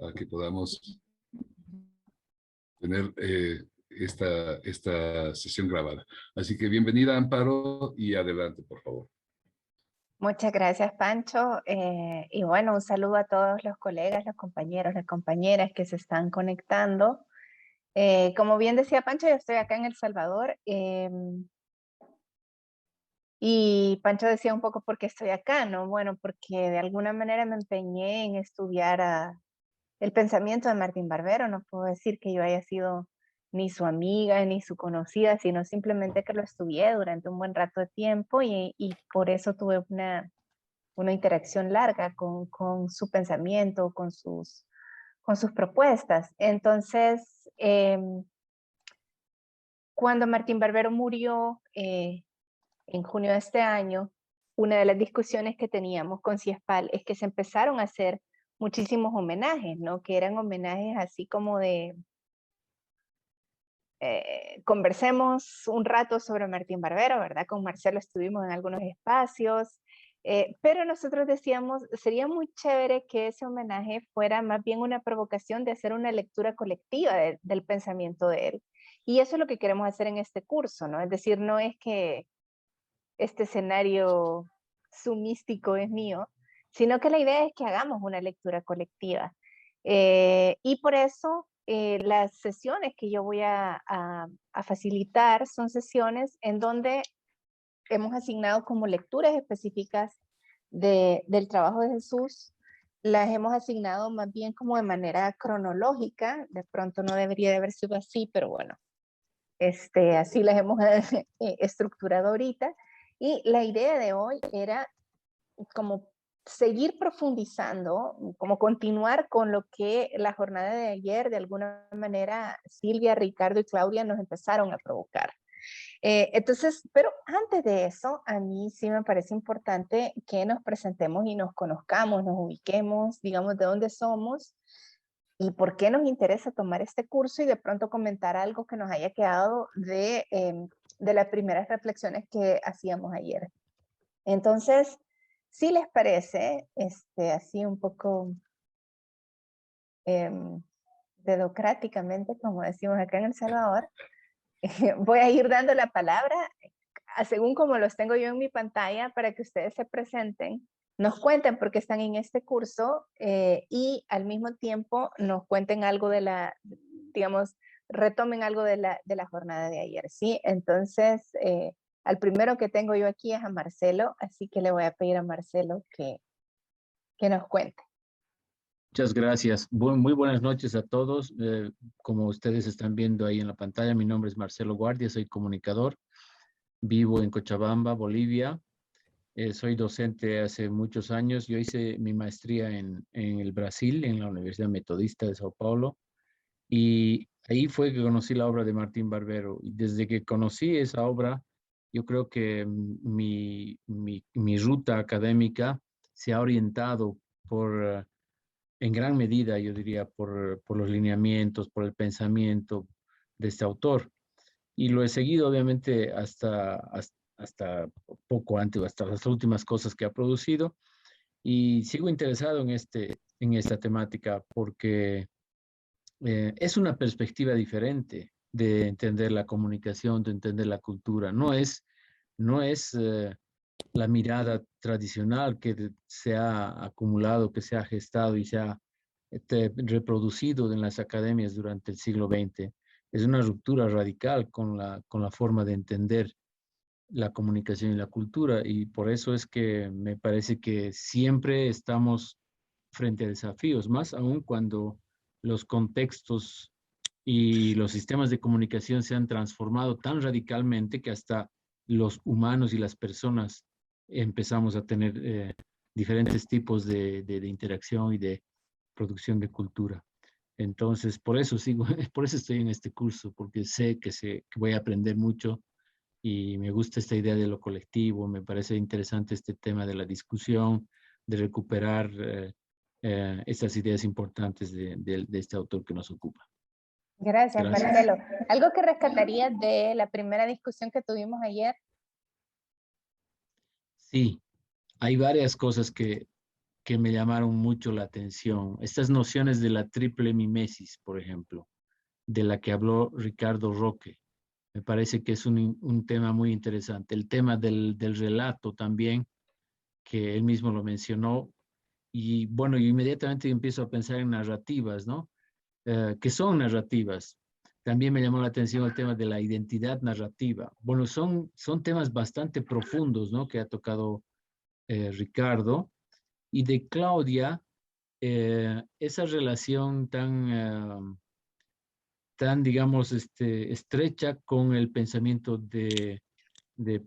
a que podamos tener esta sesión grabada. Así que bienvenida, Amparo, y adelante, por favor. Muchas gracias, Pancho. Y bueno, un saludo a todos los colegas, los compañeros, las compañeras que se están conectando. Como bien decía Pancho, yo estoy acá en El Salvador. Y Pancho decía un poco por qué estoy acá, ¿no? Bueno, porque de alguna manera me empeñé en estudiar el pensamiento de Martín Barbero. No puedo decir que yo haya sido ni su amiga ni su conocida, sino simplemente que lo estudié durante un buen rato de tiempo y por eso tuve una interacción larga con su pensamiento, con sus propuestas. Entonces, cuando Martín Barbero murió en junio de este año, una de las discusiones que teníamos con CIESPAL es que se empezaron a hacer muchísimos homenajes, ¿no? Que eran homenajes así como de conversemos un rato sobre Martín Barbero, ¿verdad? Con Marcelo estuvimos en algunos espacios, pero nosotros decíamos, sería muy chévere que ese homenaje fuera más bien una provocación de hacer una lectura colectiva del pensamiento de él. Y eso es lo que queremos hacer en este curso, ¿no? Es decir, no es que este escenario sumístico es mío, sino que la idea es que hagamos una lectura colectiva. Y por eso las sesiones que yo voy a facilitar son sesiones en donde hemos asignado como lecturas específicas del trabajo de Jesús, las hemos asignado más bien como de manera cronológica, de pronto no debería de haber sido así, pero bueno, así las hemos estructurado ahorita. Y la idea de hoy era como seguir profundizando, como continuar con lo que la jornada de ayer, de alguna manera, Silvia, Ricardo y Claudia nos empezaron a provocar. Entonces, pero antes de eso, a mí sí me parece importante que nos presentemos y nos conozcamos, nos ubiquemos, digamos de dónde somos y por qué nos interesa tomar este curso y de pronto comentar algo que nos haya quedado de las primeras reflexiones que hacíamos ayer. Entonces, si les parece, así un poco dedocráticamente, como decimos acá en El Salvador, voy a ir dando la palabra según como los tengo yo en mi pantalla para que ustedes se presenten, nos cuenten por qué están en este curso y al mismo tiempo nos cuenten algo de digamos, retomen algo de la jornada de ayer, ¿sí? Entonces, al primero que tengo yo aquí es a Marcelo, así que le voy a pedir a Marcelo que nos cuente. Muchas gracias. Muy buenas noches a todos. Como ustedes están viendo ahí en la pantalla, mi nombre es Marcelo Guardia, soy comunicador. Vivo en Cochabamba, Bolivia. Soy docente hace muchos años. Yo hice mi maestría en el Brasil, en la Universidad Metodista de Sao Paulo. Y ahí fue que conocí la obra de Martín Barbero. Y desde que conocí esa obra, yo creo que mi ruta académica se ha orientado en gran medida, yo diría, por los lineamientos, por el pensamiento de este autor. Y lo he seguido, obviamente, hasta poco antes, hasta las últimas cosas que ha producido. Y sigo interesado en esta temática porque es una perspectiva diferente de entender la comunicación, de entender la cultura. No es la mirada tradicional que se ha acumulado, que se ha gestado y se ha reproducido en las academias durante el siglo XX. Es una ruptura radical con la forma de entender la comunicación y la cultura, y por eso es que me parece que siempre estamos frente a desafíos, más aún cuando los contextos y los sistemas de comunicación se han transformado tan radicalmente que hasta los humanos y las personas empezamos a tener diferentes tipos de interacción y de producción de cultura. Entonces, por eso sigo, por eso estoy en este curso, porque sé que voy a aprender mucho y me gusta esta idea de lo colectivo, me parece interesante este tema de la discusión, de recuperar estas ideas importantes de este autor que nos ocupa. Gracias, Gracias. Marcelo. ¿Algo que rescatarías de la primera discusión que tuvimos ayer? Sí, hay varias cosas que que me llamaron mucho la atención. Estas nociones de la triple mimesis, por ejemplo, de la que habló Ricardo Roque. Me parece que es un tema muy interesante. El tema del relato también, que él mismo lo mencionó. Y bueno, yo inmediatamente empiezo a pensar en narrativas, ¿no? Que son narrativas. También me llamó la atención el tema de la identidad narrativa. Bueno, son temas bastante profundos, ¿no? Que ha tocado Ricardo. Y de Claudia, esa relación tan digamos, estrecha con el pensamiento de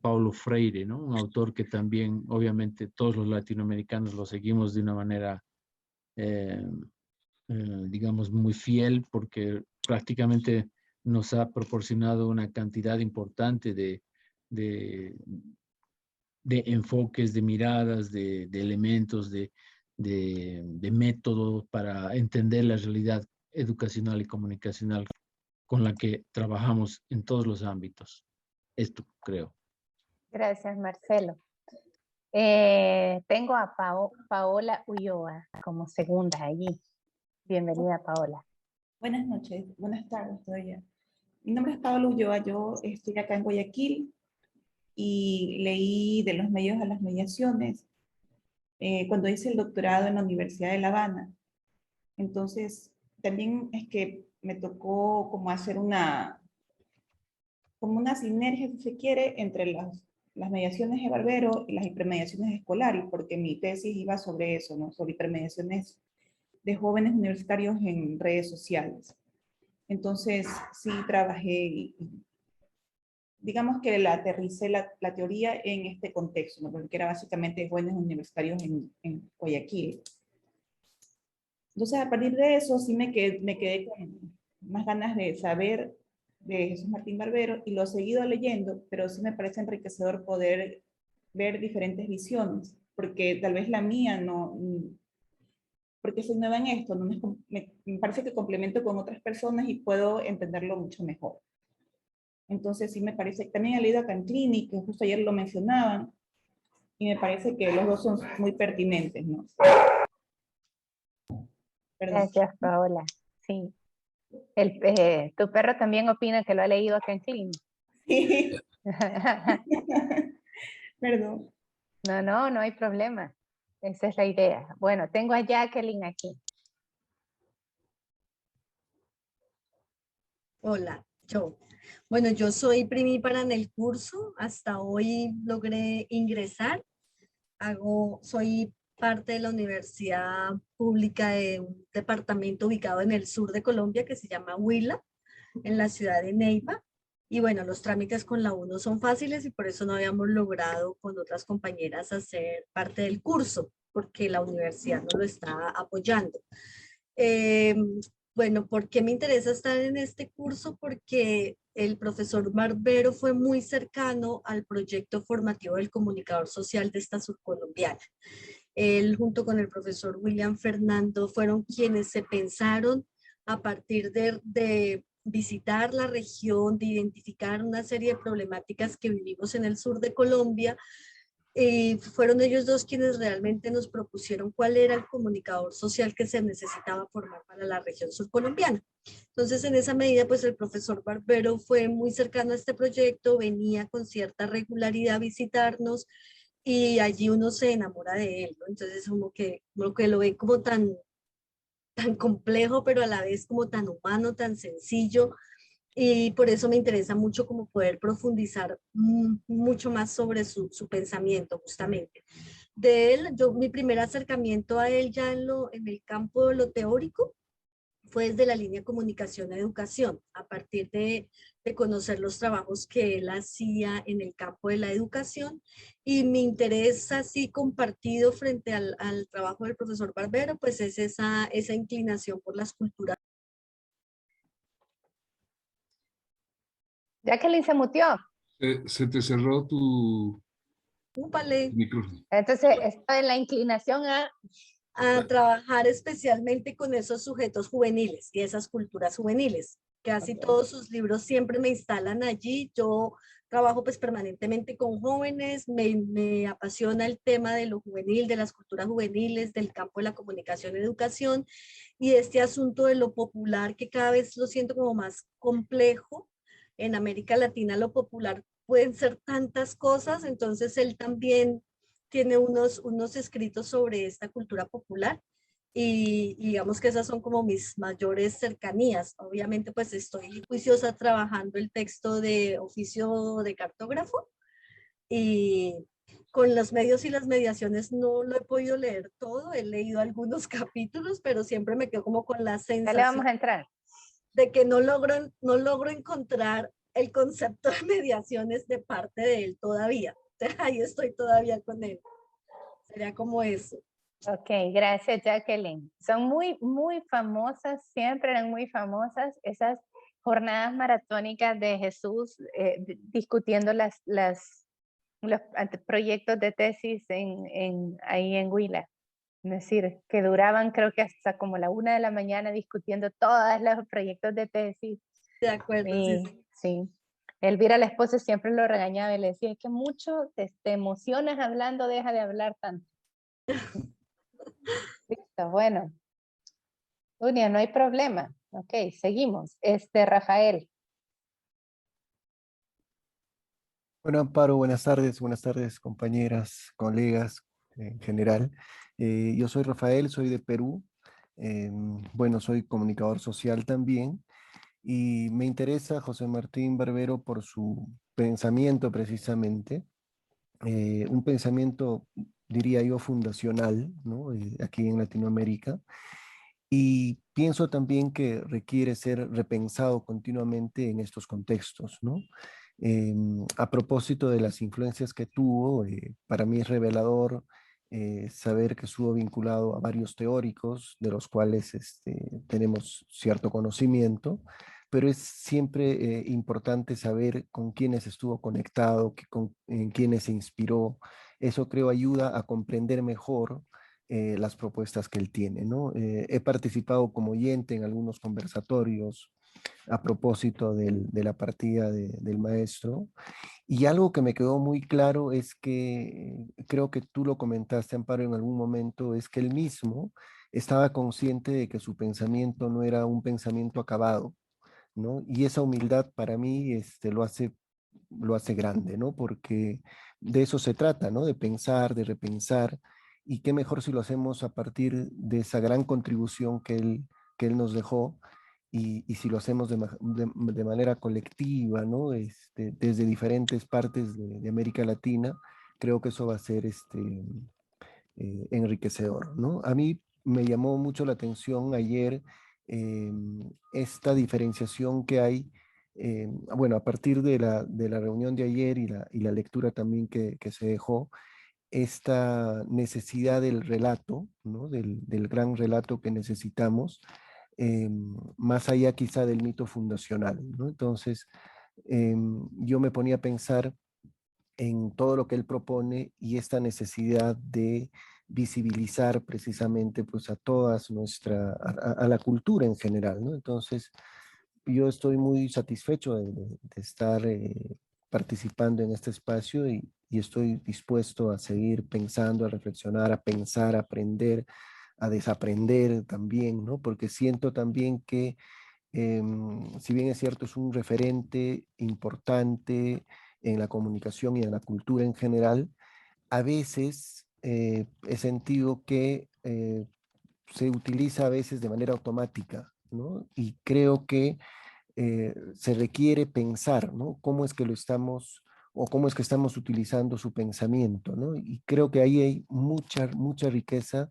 Paulo Freire, ¿no? Un autor que también, obviamente, todos los latinoamericanos lo seguimos de una manera, eh, digamos, muy fiel, porque prácticamente nos ha proporcionado una cantidad importante de enfoques, de miradas, de elementos, de métodos para entender la realidad educacional y comunicacional con la que trabajamos en todos los ámbitos. Esto creo. Gracias, Marcelo. Tengo a Paola Ulloa como segunda allí. Bienvenida, Paola. Buenas noches, buenas tardes todavía. Mi nombre es Paola Ulloa, yo estoy acá en Guayaquil y leí De los medios a las mediaciones cuando hice el doctorado en la Universidad de La Habana. Entonces, también es que me tocó como hacer como una sinergia, si se quiere, entre las mediaciones de Barbero y las hipermediaciones escolares, porque mi tesis iba sobre eso, ¿no? Sobre hipermediaciones de jóvenes universitarios en redes sociales. Entonces, sí trabajé, digamos que la aterricé la teoría en este contexto, ¿no? Porque era básicamente jóvenes universitarios en Guayaquil. Entonces, a partir de eso, sí me quedé con más ganas de saber de Jesús Martín Barbero y lo he seguido leyendo, pero sí me parece enriquecedor poder ver diferentes visiones, porque tal vez la mía no, porque soy nueva en esto, no me parece que complemento con otras personas y puedo entenderlo mucho mejor. Entonces sí me parece, también he leído a Canclini, que justo ayer lo mencionaban, y me parece que los dos son muy pertinentes, ¿no? Perdón. Gracias, Paola. Sí. Tu perro también opina que lo ha leído a Canclini. Sí. Perdón. No hay problema. Esa es la idea. Bueno, tengo a Jacqueline aquí. Hola, Bueno, yo soy primípara en el curso. Hasta hoy logré ingresar. Soy parte de la universidad pública de un departamento ubicado en el sur de Colombia que se llama Huila, en la ciudad de Neiva. Y bueno, los trámites con la UNO son fáciles y por eso no habíamos logrado con otras compañeras hacer parte del curso, porque la universidad no lo está apoyando. Bueno, ¿por qué me interesa estar en este curso? Porque el profesor Barbero fue muy cercano al proyecto formativo del comunicador social de esta subcolombiana. Él junto con el profesor William Fernando fueron quienes se pensaron a partir de visitar la región, de identificar una serie de problemáticas que vivimos en el sur de Colombia. Fueron ellos dos quienes realmente nos propusieron cuál era el comunicador social que se necesitaba formar para la región surcolombiana. Entonces, en esa medida, pues el profesor Barbero fue muy cercano a este proyecto, venía con cierta regularidad a visitarnos y allí uno se enamora de él, ¿no? Entonces, como que lo ve como tan complejo, pero a la vez como tan humano, tan sencillo. Y por eso me interesa mucho como poder profundizar mucho más sobre su pensamiento justamente. De él, mi primer acercamiento a él ya en el campo de lo teórico fue desde la línea comunicación a educación, a partir de conocer los trabajos que él hacía en el campo de la educación, y mi interés así compartido frente al trabajo del profesor Barbero, pues es esa inclinación por las culturas. Jacqueline se muteó. Se te cerró tu micrófono. Entonces está en la inclinación a trabajar especialmente con esos sujetos juveniles y esas culturas juveniles. Casi todos sus libros siempre me instalan allí. Yo trabajo pues permanentemente con jóvenes, me apasiona el tema de lo juvenil, de las culturas juveniles, del campo de la comunicación y educación, y este asunto de lo popular que cada vez lo siento como más complejo. En América Latina lo popular pueden ser tantas cosas, entonces él también tiene unos escritos sobre esta cultura popular y digamos que esas son como mis mayores cercanías. Obviamente pues estoy juiciosa trabajando el texto de oficio de cartógrafo y con los medios y las mediaciones no lo he podido leer todo, he leído algunos capítulos, pero siempre me quedo como con la Ya le vamos sensación a entrar. de que no logro encontrar el concepto de mediaciones de parte de él todavía. Ahí estoy todavía con él. Sería como eso. Ok, gracias Jacqueline. Son muy, muy famosas, siempre eran muy famosas esas jornadas maratónicas de Jesús discutiendo los proyectos de tesis ahí en Huila. Es decir, que duraban creo que hasta como la 1 de la mañana discutiendo todos los proyectos de tesis. De acuerdo, sí, Y sí. sí, Elvira, la esposa, siempre lo regañaba y le decía, es que mucho te emocionas hablando, deja de hablar tanto. Listo, bueno. Dunia, no hay problema. Ok, seguimos. Rafael. Bueno, Amparo, buenas tardes, compañeras, colegas en general. Yo soy Rafael, soy de Perú. Bueno, soy comunicador social también y me interesa José Martín Barbero por su pensamiento precisamente, un pensamiento, diría yo, fundacional, ¿no? Aquí en Latinoamérica. Y pienso también que requiere ser repensado continuamente en estos contextos, ¿no? A propósito de las influencias que tuvo, para mí es revelador saber que estuvo vinculado a varios teóricos, de los cuales tenemos cierto conocimiento, pero es siempre importante saber con quiénes estuvo conectado, en quiénes se inspiró. Eso creo ayuda a comprender mejor las propuestas que él tiene, ¿no? He participado como oyente en algunos conversatorios a propósito de la partida del maestro, y algo que me quedó muy claro es que, creo que tú lo comentaste, Amparo, en algún momento, es que él mismo estaba consciente de que su pensamiento no era un pensamiento acabado, ¿no? Y esa humildad para mí lo hace grande, ¿no? Porque de eso se trata, ¿no? De pensar, de repensar, y qué mejor si lo hacemos a partir de esa gran contribución que él nos dejó, y si lo hacemos de manera colectiva, ¿no? Desde diferentes partes de América Latina, creo que eso va a ser enriquecedor, ¿no? A mí me llamó mucho la atención ayer eh, esta diferenciación que hay, bueno, a partir de la reunión de ayer y la lectura también que se dejó, esta necesidad del relato, ¿no? Del gran relato que necesitamos, más allá quizá del mito fundacional, ¿no? Entonces, yo me ponía a pensar en todo lo que él propone y esta necesidad de visibilizar precisamente pues a todas a la cultura en general, ¿no? Entonces, yo estoy muy satisfecho de estar participando en este espacio y estoy dispuesto a seguir pensando, a reflexionar, a pensar, a aprender, a desaprender también, ¿no? Porque siento también que, si bien es cierto, es un referente importante en la comunicación y en la cultura en general, a veces he sentido que se utiliza a veces de manera automática, ¿no? Y creo que se requiere pensar, ¿no? ¿Cómo es que lo estamos o cómo es que estamos utilizando su pensamiento, ¿no? Y creo que ahí hay mucha riqueza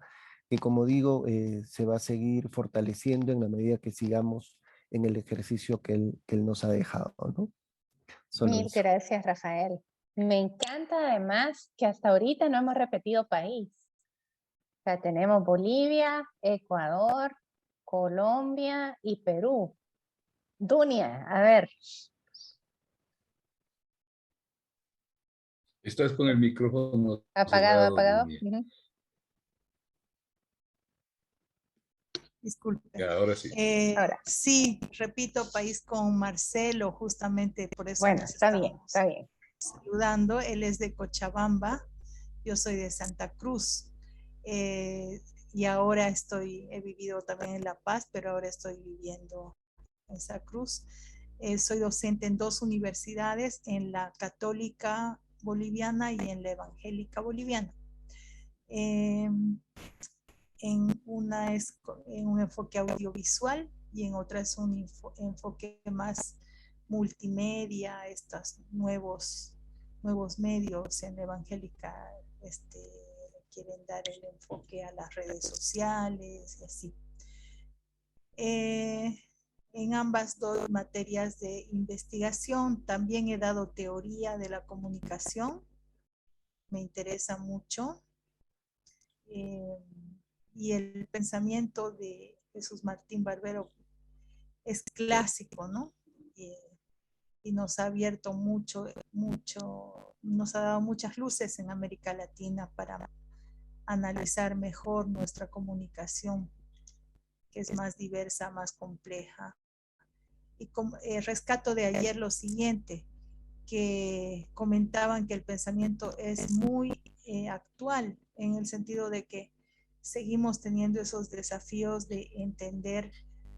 que, como digo, se va a seguir fortaleciendo en la medida que sigamos en el ejercicio que él nos ha dejado, ¿no? Solo Mil eso. gracias, Rafael. Me encanta además que hasta ahorita no hemos repetido país. O sea, tenemos Bolivia, Ecuador, Colombia y Perú. Dunia, a ver. Estás con el micrófono Apagado, cerrado, apagado. Dunia. Disculpe. Ya, ahora sí. Ahora. Sí, repito, país con Marcelo, justamente por eso Bueno, nos está bien, estamos está bien. saludando. Él es de Cochabamba, yo soy de Santa Cruz. Y ahora he vivido también en La Paz, pero ahora estoy viviendo en Santa Cruz. Soy docente en 2 universidades, en la Católica Boliviana y en la Evangélica Boliviana. En una es en un enfoque audiovisual y en otra es un enfoque más multimedia, estos nuevos medios. En la Evangélica quieren dar el enfoque a las redes sociales y así. En ambas dos materias de investigación también he dado teoría de la comunicación, me interesa mucho. Y el pensamiento de Jesús Martín Barbero es clásico, ¿no? Y nos ha abierto mucho, nos ha dado muchas luces en América Latina para analizar mejor nuestra comunicación, que es más diversa, más compleja. Y rescato de ayer lo siguiente, que comentaban que el pensamiento es muy actual, en el sentido de que seguimos teniendo esos desafíos de entender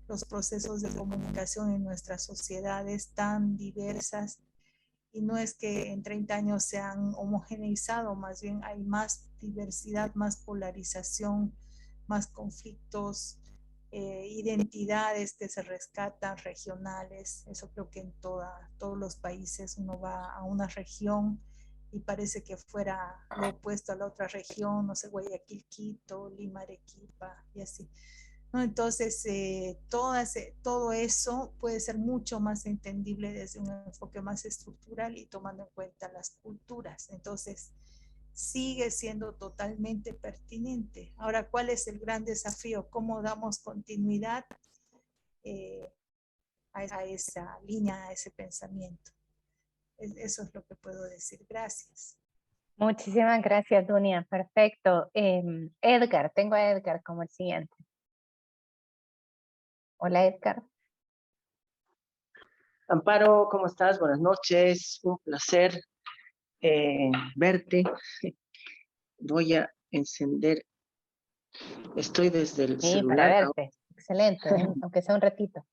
los procesos de comunicación en nuestras sociedades tan diversas, y no es que en 30 años se han homogeneizado, más bien hay más diversidad, más polarización, más conflictos, identidades que se rescatan, regionales. Eso creo que en todos los países uno va a una región y parece que fuera lo opuesto a la otra región, no sé, Guayaquil, Quito, Lima, Arequipa y así, ¿no? Entonces, todo eso puede ser mucho más entendible desde un enfoque más estructural y tomando en cuenta las culturas. Entonces, sigue siendo totalmente pertinente. Ahora, ¿cuál es el gran desafío? ¿Cómo damos continuidad a esa línea, a ese pensamiento? Eso es lo que puedo decir. Gracias. Muchísimas gracias, Dunia. Perfecto. Edgar, tengo a Edgar como el siguiente. Hola, Edgar. Amparo, ¿cómo estás? Buenas noches, un placer verte. Voy a encender, estoy desde el Sí, celular. para verte. Excelente, aunque sea un ratito.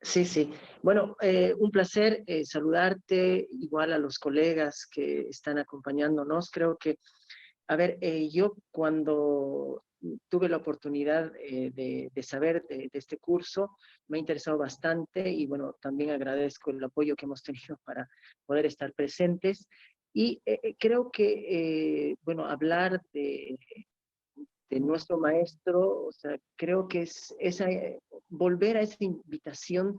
Sí, sí. Bueno, un placer saludarte, igual a los colegas que están acompañándonos. Creo que, a ver, yo cuando tuve la oportunidad de saber de este curso, me ha interesado bastante y bueno, también agradezco el apoyo que hemos tenido para poder estar presentes. Y creo que, bueno, hablar de nuestro maestro, o sea, creo que es volver a esa invitación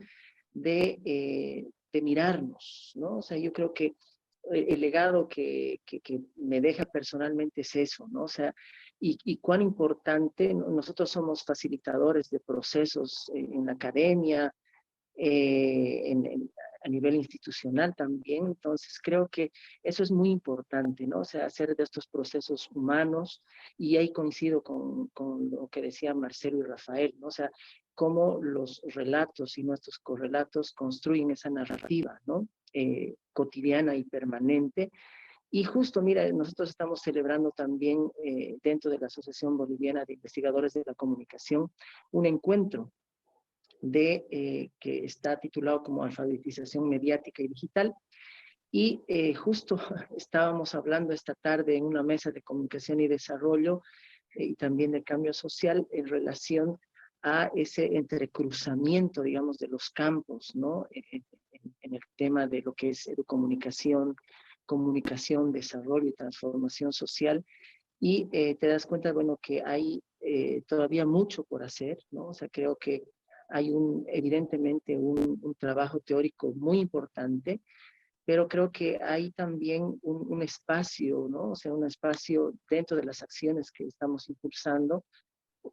de mirarnos, ¿no? O sea, yo creo que el legado que me deja personalmente es eso, ¿no? O sea, y cuán importante, ¿no? Nosotros somos facilitadores de procesos en la academia, a nivel institucional también, entonces creo que eso es muy importante, ¿no? O sea, hacer de estos procesos humanos, y ahí coincido con lo que decían Marcelo y Rafael, ¿no? O sea, cómo los relatos y nuestros correlatos construyen esa narrativa, ¿no? Cotidiana y permanente. Y justo, mira, nosotros estamos celebrando también dentro de la Asociación Boliviana de Investigadores de la Comunicación un encuentro que está titulado como Alfabetización Mediática y Digital. Y justo estábamos hablando esta tarde en una mesa de comunicación y desarrollo y también de cambio social en relación a ese entrecruzamiento, digamos, de los campos, ¿no? En el tema de lo que es educomunicación, comunicación, desarrollo y transformación social. Y te das cuenta, bueno, que hay todavía mucho por hacer, ¿no? O sea, creo que hay evidentemente un trabajo teórico muy importante, pero creo que hay también un espacio, ¿no? O sea, un espacio dentro de las acciones que estamos impulsando,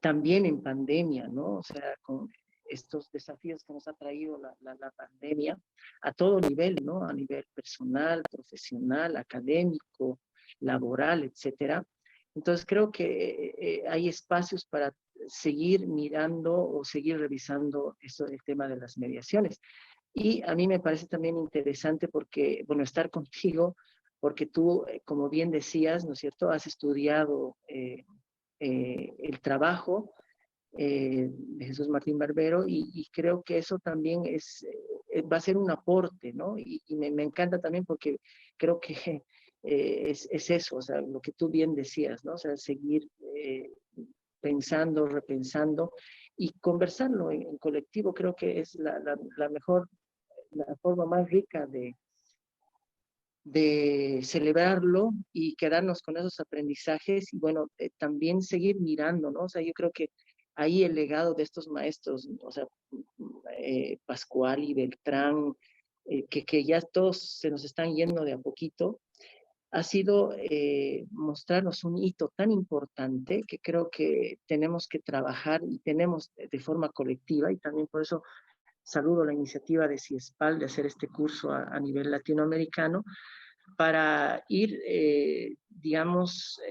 también en pandemia, ¿no? O sea, con estos desafíos que nos ha traído la pandemia a todo nivel, ¿no? A nivel personal, profesional, académico, laboral, etcétera. Entonces creo que hay espacios para seguir mirando o seguir revisando esto del tema de las mediaciones. Y a mí me parece también interesante porque, bueno, estar contigo, porque tú, como bien decías, ¿no es cierto?, has estudiado el trabajo de Jesús Martín Barbero y creo que eso también va a ser un aporte, ¿no? Y me encanta también porque creo que es eso, o sea, lo que tú bien decías, ¿no? O sea, seguir pensando, repensando y conversarlo en colectivo creo que es la mejor, la forma más rica de celebrarlo y quedarnos con esos aprendizajes y bueno, también seguir mirando, ¿no? O sea, yo creo que ahí el legado de estos maestros, o sea, Pascual y Beltrán, que ya todos se nos están yendo de a poquito, ha sido mostrarnos un hito tan importante que creo que tenemos que trabajar y tenemos de forma colectiva y también por eso saludo la iniciativa de CIESPAL de hacer este curso a nivel latinoamericano para ir, digamos,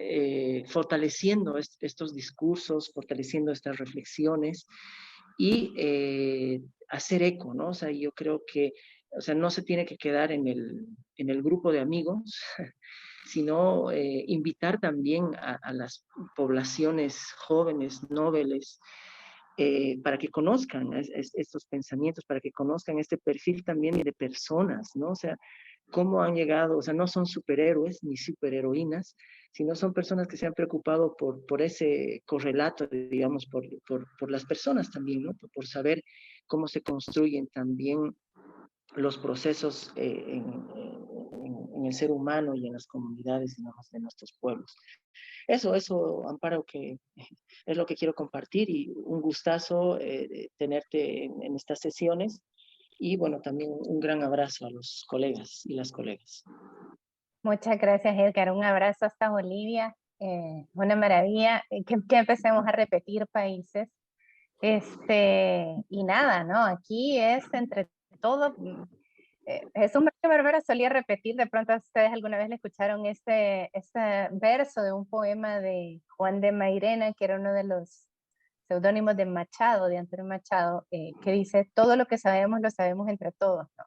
fortaleciendo estos discursos, fortaleciendo estas reflexiones y hacer eco, ¿no? O sea, yo creo que, o sea, no se tiene que quedar en el grupo de amigos, sino invitar también a las poblaciones jóvenes, nobles, para que conozcan estos pensamientos, para que conozcan este perfil también de personas, ¿no? O sea, cómo han llegado, o sea, no son superhéroes ni superheroínas, sino son personas que se han preocupado por ese correlato, digamos, por las personas también, ¿no? Por saber cómo se construyen también los procesos en el ser humano y en las comunidades, digamos, de nuestros pueblos. Eso, Amparo, que es lo que quiero compartir y un gustazo tenerte en estas sesiones y bueno, también un gran abrazo a los colegas y las colegas. Muchas gracias, Edgar. Un abrazo hasta Bolivia. Una maravilla que empecemos a repetir países. Y nada, ¿no? Aquí es entre todo. Jesús Martín Barbero solía repetir, de pronto ustedes alguna vez le escucharon este verso de un poema de Juan de Mairena, que era uno de los seudónimos de Machado, de Antonio Machado, que dice, todo lo que sabemos lo sabemos entre todos, ¿no?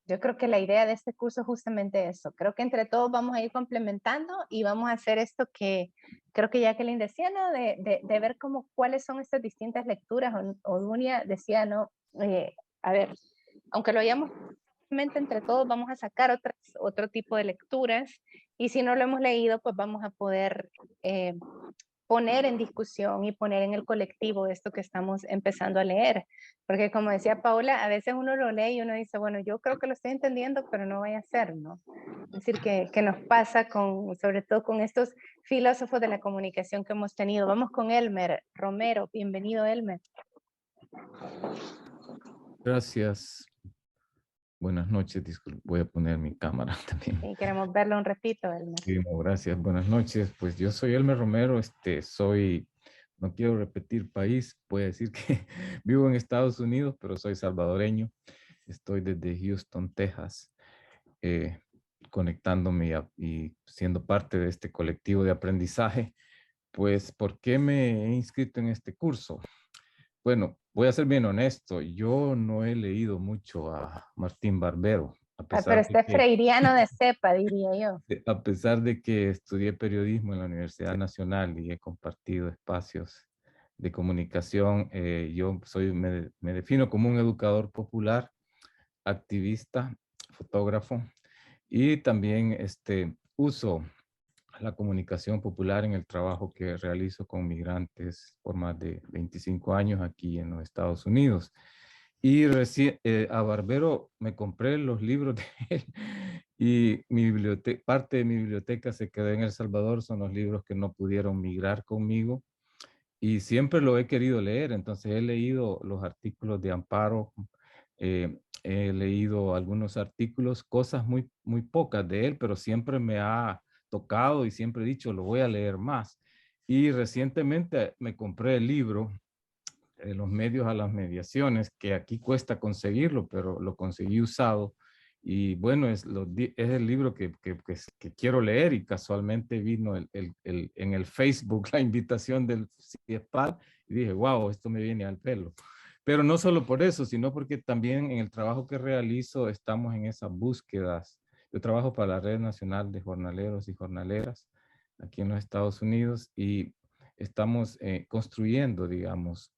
Yo creo que la idea de este curso es justamente eso. Creo que entre todos vamos a ir complementando y vamos a hacer esto que creo que Jacqueline decía, ¿no? De ver cómo, cuáles son estas distintas lecturas. O Dunia decía, ¿no? A ver, aunque lo hayamos entre todos, vamos a sacar otro tipo de lecturas y si no lo hemos leído, pues vamos a poder poner en discusión y poner en el colectivo esto que estamos empezando a leer. Porque como decía Paula, a veces uno lo lee y uno dice, bueno, yo creo que lo estoy entendiendo, pero no vaya a ser, ¿no? Es decir, que nos pasa sobre todo con estos filósofos de la comunicación que hemos tenido. Vamos con Elmer Romero. Bienvenido, Elmer. Gracias. Buenas noches. Disculpe, voy a poner mi cámara también. Sí, queremos verlo un ratito, Elmer. Sí, gracias. Buenas noches. Pues yo soy Elmer Romero. No quiero repetir país. Voy a decir que vivo en Estados Unidos, pero soy salvadoreño. Estoy desde Houston, Texas, conectándome y siendo parte de este colectivo de aprendizaje. Pues, ¿por qué me he inscrito en este curso? Bueno, voy a ser bien honesto. Yo no he leído mucho a Martín Barbero. Pero este es freiriano de cepa, diría yo. A pesar de que estudié periodismo en la Universidad Nacional y he compartido espacios de comunicación, yo me defino como un educador popular, activista, fotógrafo y también uso la comunicación popular en el trabajo que realizo con migrantes por más de 25 años aquí en los Estados Unidos. Y recién a Barbero me compré los libros de él y parte de mi biblioteca se quedó en El Salvador, son los libros que no pudieron migrar conmigo y siempre lo he querido leer, entonces he leído los artículos de Amparo, he leído algunos artículos, cosas muy, muy pocas de él, pero siempre me ha tocado y siempre he dicho, lo voy a leer más. Y recientemente me compré el libro, Los medios a las mediaciones, que aquí cuesta conseguirlo, pero lo conseguí usado Y bueno, es el libro que quiero leer, y casualmente vino en el Facebook la invitación del CIESPAL y dije, wow, esto me viene al pelo. Pero no solo por eso, sino porque también en el trabajo que realizo estamos en esas búsquedas. Yo trabajo para la Red Nacional de Jornaleros y Jornaleras aquí en los Estados Unidos, y estamos construyendo, digamos,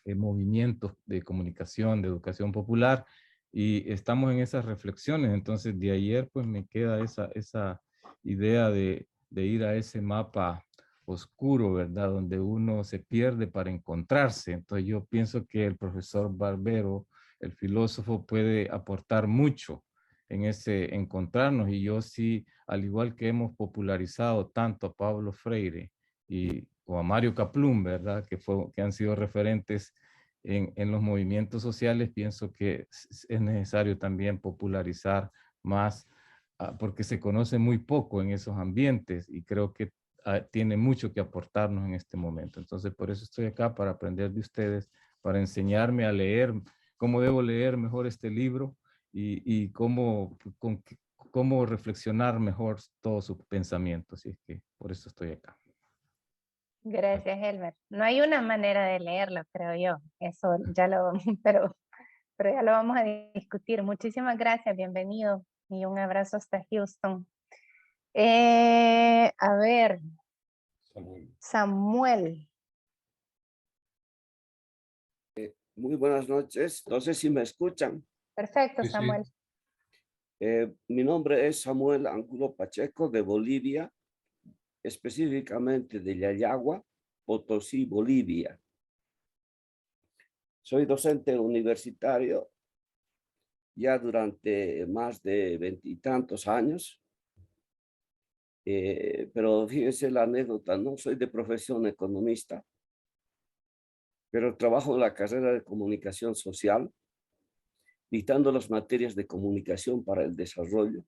movimientos de comunicación, de educación popular, y estamos en esas reflexiones. Entonces, de ayer pues me queda esa idea de ir a ese mapa oscuro, ¿verdad? Donde uno se pierde para encontrarse. Entonces, yo pienso que el profesor Barbero, el filósofo, puede aportar mucho en ese encontrarnos. Y yo sí, al igual que hemos popularizado tanto a Pablo Freire o a Mario Kaplun, ¿verdad? Que han sido referentes en los movimientos sociales, pienso que es necesario también popularizar más, porque se conoce muy poco en esos ambientes, y creo que tiene mucho que aportarnos en este momento. Entonces, por eso estoy acá, para aprender de ustedes, para enseñarme a leer, cómo debo leer mejor este libro, y cómo reflexionar mejor todos sus pensamientos. Y es que por eso estoy acá. Gracias, Elmer. No hay una manera de leerlo, creo yo. Eso ya lo, pero ya lo vamos a discutir. Muchísimas gracias, bienvenido y un abrazo hasta Houston. A ver, Samuel. Muy buenas noches. No sé si me escuchan. Perfecto, Samuel. Mi nombre es Samuel Angulo Pacheco, de Bolivia, específicamente de Yayagua, Potosí, Bolivia. Soy docente universitario ya durante más de 20 y tantos años. Pero fíjense la anécdota, no soy de profesión economista, pero trabajo en la carrera de comunicación social, dictando las materias de comunicación para el desarrollo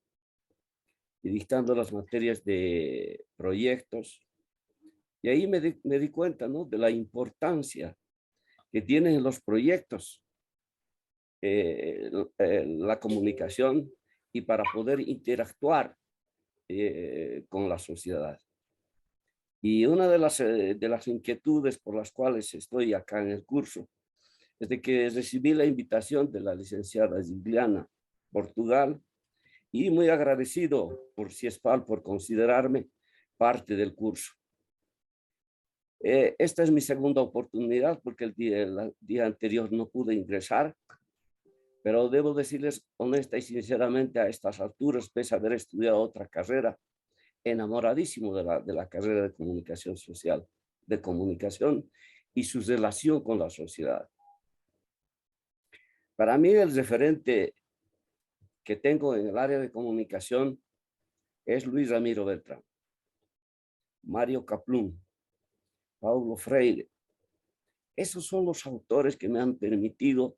y dictando las materias de proyectos. Y ahí me di cuenta, ¿no?, de la importancia que tienen los proyectos, la comunicación, y para poder interactuar con la sociedad. Y una de las inquietudes por las cuales estoy acá en el curso es de que recibí la invitación de la licenciada Giliana Portugal, y muy agradecido por CIESPAL por considerarme parte del curso. Esta es mi segunda oportunidad, porque el día anterior no pude ingresar, pero debo decirles honesta y sinceramente, a estas alturas, pese a haber estudiado otra carrera, enamoradísimo de la carrera de comunicación social, de comunicación y su relación con la sociedad. Para mí, el referente que tengo en el área de comunicación es Luis Ramiro Beltrán, Mario Kaplun, Paulo Freire. Esos son los autores que me han permitido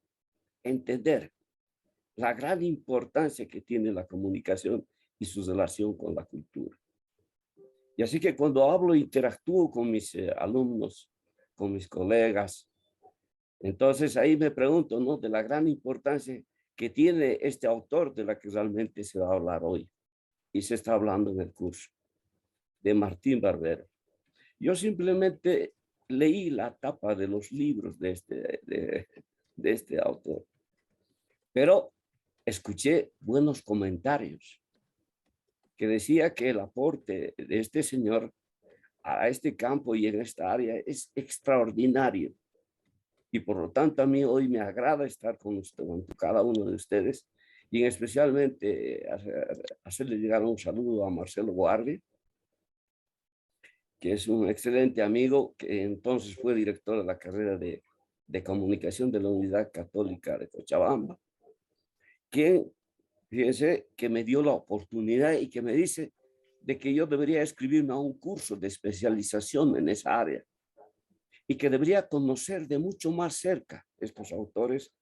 entender la gran importancia que tiene la comunicación y su relación con la cultura. Y así que cuando hablo, interactúo con mis alumnos, con mis colegas, entonces ahí me pregunto, ¿no?, de la gran importancia que tiene este autor, de la que realmente se va a hablar hoy y se está hablando en el curso, de Martín Barbero. Yo simplemente leí la tapa de los libros de este autor, pero escuché buenos comentarios que decía que el aporte de este señor a este campo y en esta área es extraordinario. Y por lo tanto, a mí hoy me agrada estar con cada uno de ustedes, y especialmente hacerle llegar un saludo a Marcelo Guardia, que es un excelente amigo, que entonces fue director de la carrera de comunicación de la Unidad Católica de Cochabamba, quien, fíjense, que me dio la oportunidad y que me dice de que yo debería inscribirme a un curso de especialización en esa área, y que debería conocer de mucho más cerca estos autores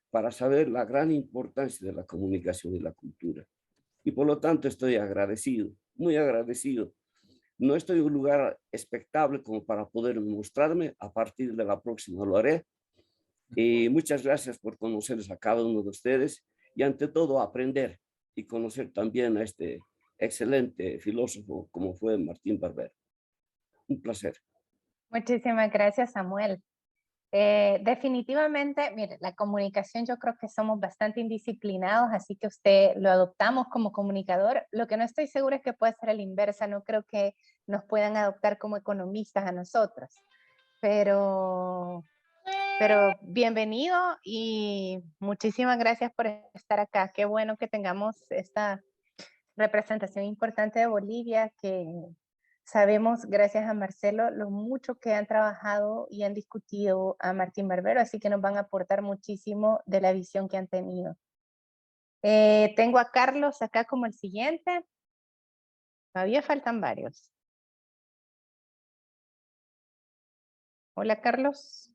para saber la gran importancia de la comunicación y la cultura. Y por lo tanto estoy agradecido, muy agradecido. No estoy en un lugar expectable como para poder mostrarme. A partir de la próxima lo haré. Y muchas gracias por conocerles a cada uno de ustedes, y ante todo aprender y conocer también a este excelente filósofo como fue Martín Barbero. Un placer. Muchísimas gracias, Samuel. Definitivamente, mire, la comunicación yo creo que somos bastante indisciplinados, así que usted lo adoptamos como comunicador. Lo que no estoy segura es que pueda ser a la inversa, no creo que nos puedan adoptar como economistas a nosotros. Pero bienvenido y muchísimas gracias por estar acá. Qué bueno que tengamos esta representación importante de Bolivia, que sabemos, gracias a Marcelo, lo mucho que han trabajado y han discutido a Martín Barbero, así que nos van a aportar muchísimo de la visión que han tenido. Tengo a Carlos acá como el siguiente. Todavía faltan varios. Hola, Carlos.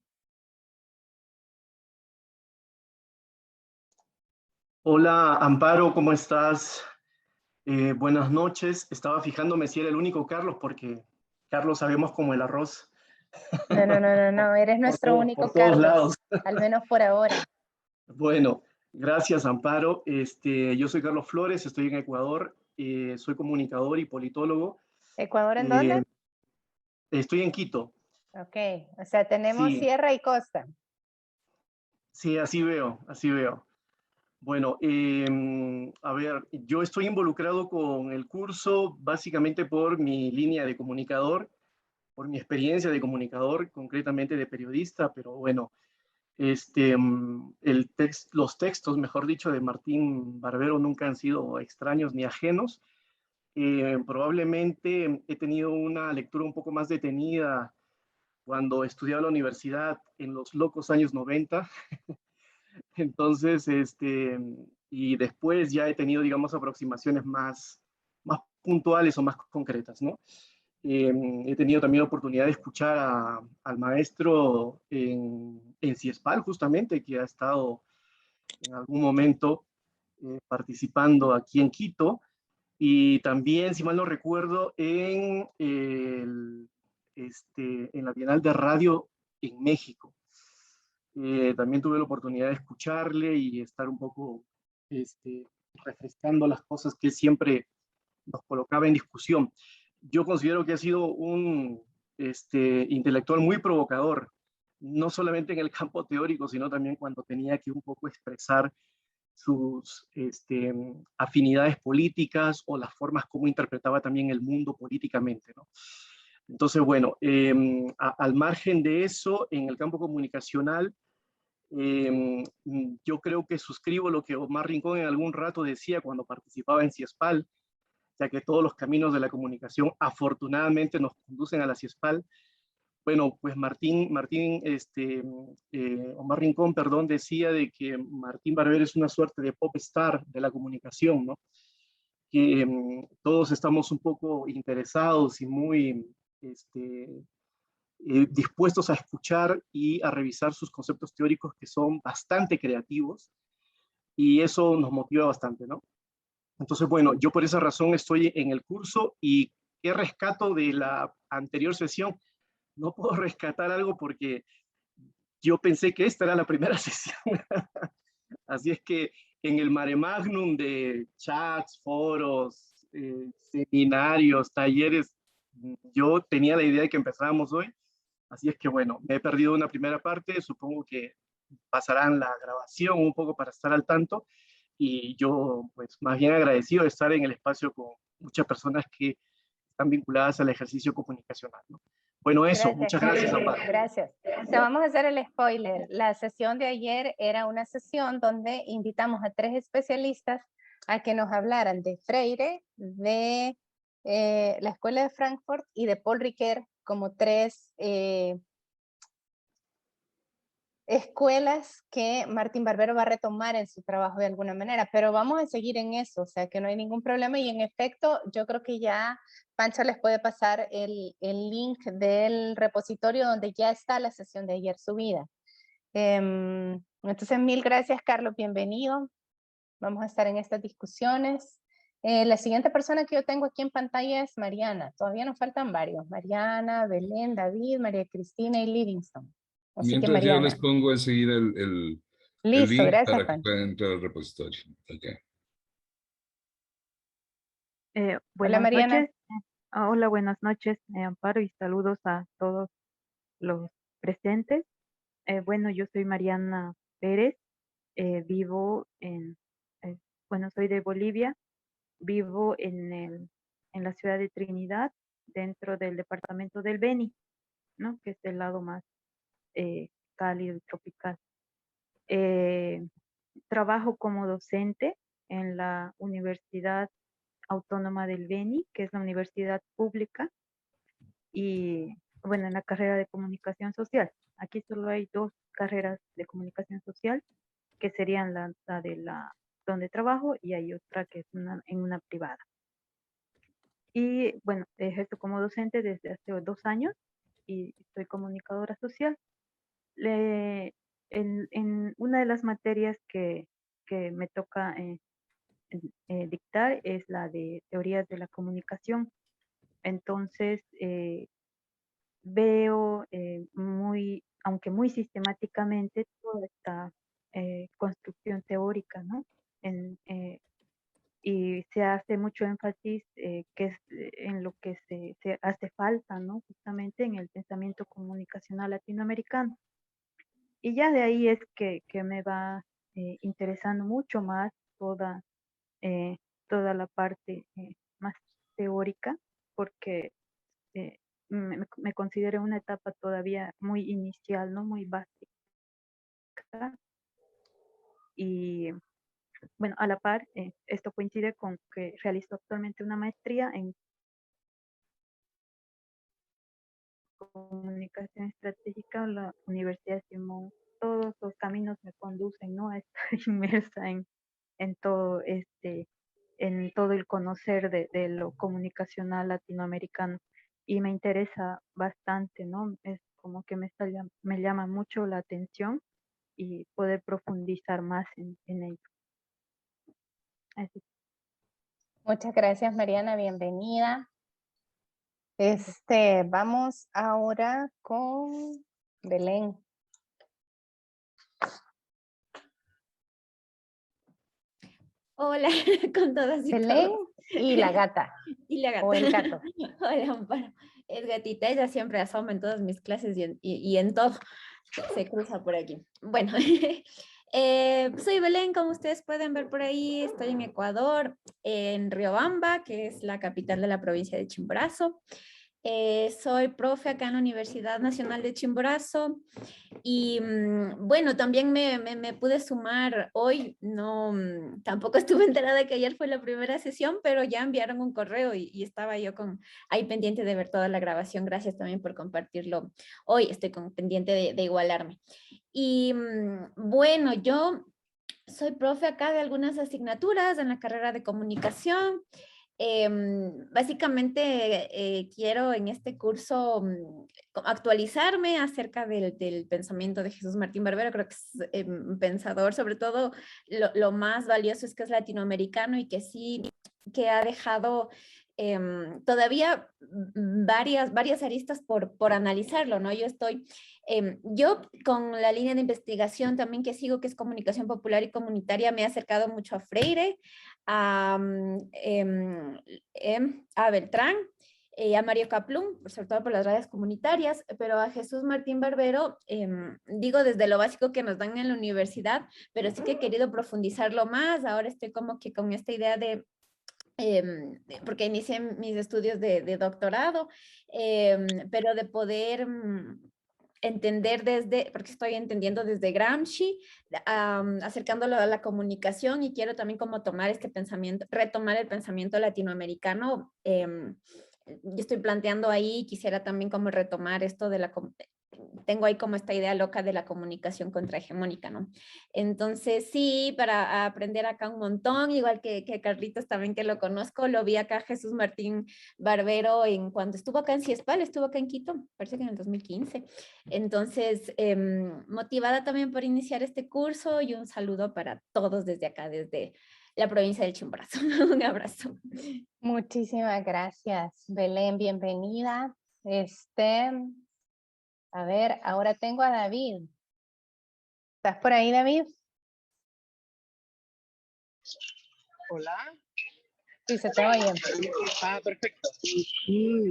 Hola, Amparo, ¿cómo estás? Buenas noches. Estaba fijándome si era el único Carlos, porque Carlos sabemos como el arroz. No, eres nuestro único por todos Carlos, lados. al menos por ahora. Bueno, gracias, Amparo. Yo soy Carlos Flores, estoy en Ecuador, soy comunicador y politólogo. ¿Ecuador en dónde? Estoy en Quito. Ok, o sea, tenemos Sí. sierra y costa. Sí, así veo, así veo. Bueno, a ver, yo estoy involucrado con el curso básicamente por mi línea de comunicador, por mi experiencia de comunicador, concretamente de periodista, pero bueno, los textos, mejor dicho, de Martín Barbero nunca han sido extraños ni ajenos. Probablemente he tenido una lectura un poco más detenida cuando estudiaba en la universidad en los locos años 90. Entonces, y después ya he tenido, digamos, aproximaciones más puntuales o más concretas, ¿no? He tenido también la oportunidad de escuchar al maestro en CIESPAL, justamente, que ha estado en algún momento participando aquí en Quito, y también, si mal no recuerdo, en la Bienal de Radio en México. También tuve la oportunidad de escucharle y estar un poco refrescando las cosas que siempre nos colocaba en discusión. Yo considero que ha sido un intelectual muy provocador, no solamente en el campo teórico, sino también cuando tenía que un poco expresar sus afinidades políticas o las formas como interpretaba también el mundo políticamente, ¿no? Entonces, bueno, al margen de eso, en el campo comunicacional, yo creo que suscribo lo que Omar Rincón en algún rato decía cuando participaba en CIESPAL, ya que todos los caminos de la comunicación afortunadamente nos conducen a la CIESPAL. Bueno, pues Omar Rincón, perdón, decía de que Martín Barbero es una suerte de pop star de la comunicación, ¿no? Que todos estamos un poco interesados y muy dispuestos a escuchar y a revisar sus conceptos teóricos que son bastante creativos, y eso nos motiva bastante, ¿no? Entonces, bueno, yo por esa razón estoy en el curso. ¿Y qué rescato de la anterior sesión? No puedo rescatar algo porque yo pensé que esta era la primera sesión. Así es que en el mare magnum de chats, foros, seminarios, talleres, yo tenía la idea de que empezábamos hoy. Así es que bueno, me he perdido una primera parte, supongo que pasarán la grabación un poco para estar al tanto, y yo pues más bien agradecido de estar en el espacio con muchas personas que están vinculadas al ejercicio comunicacional, ¿no? Bueno, eso, muchas gracias, Amparo. Gracias. O sea, vamos a hacer el spoiler. La sesión de ayer era una sesión donde invitamos a 3 especialistas a que nos hablaran de Freire, de la Escuela de Frankfurt y de Paul Ricoeur, como 3 escuelas que Martín Barbero va a retomar en su trabajo de alguna manera, pero vamos a seguir en eso, o sea que no hay ningún problema, y en efecto yo creo que ya Pancha les puede pasar el link del repositorio donde ya está la sesión de ayer subida. Entonces, mil gracias, Carlos, bienvenido. Vamos a estar en estas discusiones. La siguiente persona que yo tengo aquí en pantalla es Mariana. Todavía nos faltan varios. Mariana, Belén, David, María Cristina y Livingston. Así Mientras que yo Mariana. les pongo enseguida el Listo, link gracias, para que Pan. puedan entrar al repositorio. Okay. Hola, Buenas Mariana. noches. Hola, buenas noches, Amparo, y saludos a todos los presentes. Bueno, yo soy Mariana Pérez, vivo bueno, soy de Bolivia, vivo en la ciudad de Trinidad, dentro del departamento del Beni, ¿no? Que es el lado más cálido y tropical. Trabajo como docente en la Universidad Autónoma del Beni, que es la universidad pública, y bueno, en la carrera de comunicación social. Aquí solo hay dos carreras de comunicación social, que serían la de la donde trabajo, y hay otra que es en una privada. Y bueno, ejerzo como docente desde hace 2 años y soy comunicadora social. En una de las materias que me toca dictar es la de teorías de la comunicación. Entonces, veo aunque muy sistemáticamente, toda esta construcción teórica, ¿no? Y se hace mucho énfasis que es en lo que se hace falta, ¿no? Justamente en el pensamiento comunicacional latinoamericano. Y ya de ahí es que me va interesando mucho más toda, toda la parte más teórica, porque me considero una etapa todavía muy inicial, ¿no? Muy básica. Y bueno, a la par, esto coincide con que realizo actualmente una maestría en comunicación estratégica en la Universidad Simón. Todos los caminos me conducen, ¿no? A estar inmersa en todo en todo el conocer de lo comunicacional latinoamericano, y me interesa bastante, ¿no? Es como que me llama mucho la atención y poder profundizar más en ello. Así. Muchas gracias, Mariana, bienvenida. Vamos ahora con Belén. Hola, con todas y Belén todos. y la gata. Y la gata. O el gato. Hola, Amparo. Es gatita, ella siempre asoma en todas mis clases y en todo. Se cruza por aquí. Bueno, soy Belén, como ustedes pueden ver por ahí, estoy en Ecuador, en Riobamba, que es la capital de la provincia de Chimborazo. Soy profe acá en la Universidad Nacional de Chimborazo y bueno, también me pude sumar hoy, no, tampoco estuve enterada de que ayer fue la primera sesión, pero ya enviaron un correo y estaba yo ahí pendiente de ver toda la grabación. Gracias también por compartirlo. Hoy estoy pendiente de igualarme. Y bueno, yo soy profe acá de algunas asignaturas en la carrera de comunicación. Básicamente quiero en este curso actualizarme acerca del pensamiento de Jesús Martín Barbero. Creo que es un pensador, sobre todo lo más valioso es que es latinoamericano y que sí, que ha dejado todavía varias aristas por analizarlo, ¿no? Yo con la línea de investigación también que sigo, que es comunicación popular y comunitaria, me he acercado mucho a Freire, a Beltrán, a Mario Kaplún, sobre todo por las redes comunitarias, pero a Jesús Martín Barbero, digo desde lo básico que nos dan en la universidad, pero sí que he querido profundizarlo más. Ahora estoy como que con esta idea porque inicié mis estudios de doctorado, pero de poder entender porque estoy entendiendo desde Gramsci, acercándolo a la comunicación, y quiero también como tomar este pensamiento, retomar el pensamiento latinoamericano. Yo estoy planteando ahí, quisiera también como retomar esto tengo ahí como esta idea loca de la comunicación contrahegemónica, ¿no? Entonces sí, para aprender acá un montón, igual que Carlitos también, que lo conozco, lo vi acá Jesús Martín Barbero cuando estuvo acá en CIESPAL, estuvo acá en Quito, parece que en el 2015. Entonces, motivada también por iniciar este curso, y un saludo para todos desde acá, desde la provincia del Chimborazo. Un abrazo. Muchísimas gracias, Belén, bienvenida. A ver, ahora tengo a David. ¿Estás por ahí, David? Hola. Sí, se te oye. Ah, perfecto.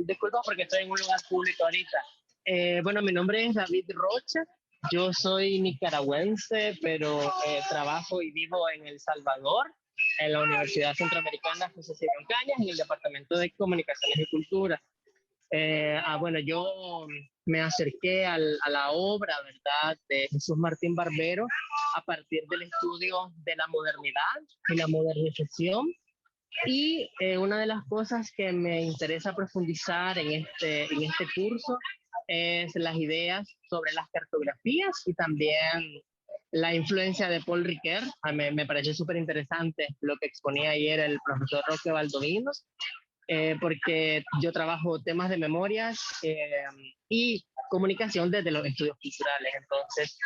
Disculpa porque estoy en un lugar público ahorita. Bueno, mi nombre es David Rocha. Yo soy nicaragüense, pero trabajo y vivo en El Salvador, en la Universidad Centroamericana José Simón Cañas, en el Departamento de Comunicaciones y Cultura. Bueno, yo me acerqué a la obra, ¿verdad?, de Jesús Martín Barbero a partir del estudio de la modernidad y la modernización. Y una de las cosas que me interesa profundizar en este curso es las ideas sobre las cartografías y también la influencia de Paul Ricoeur. Me pareció súper interesante lo que exponía ayer el profesor Roque Valdovinos, porque yo trabajo temas de memorias y comunicación desde los estudios culturales. Entonces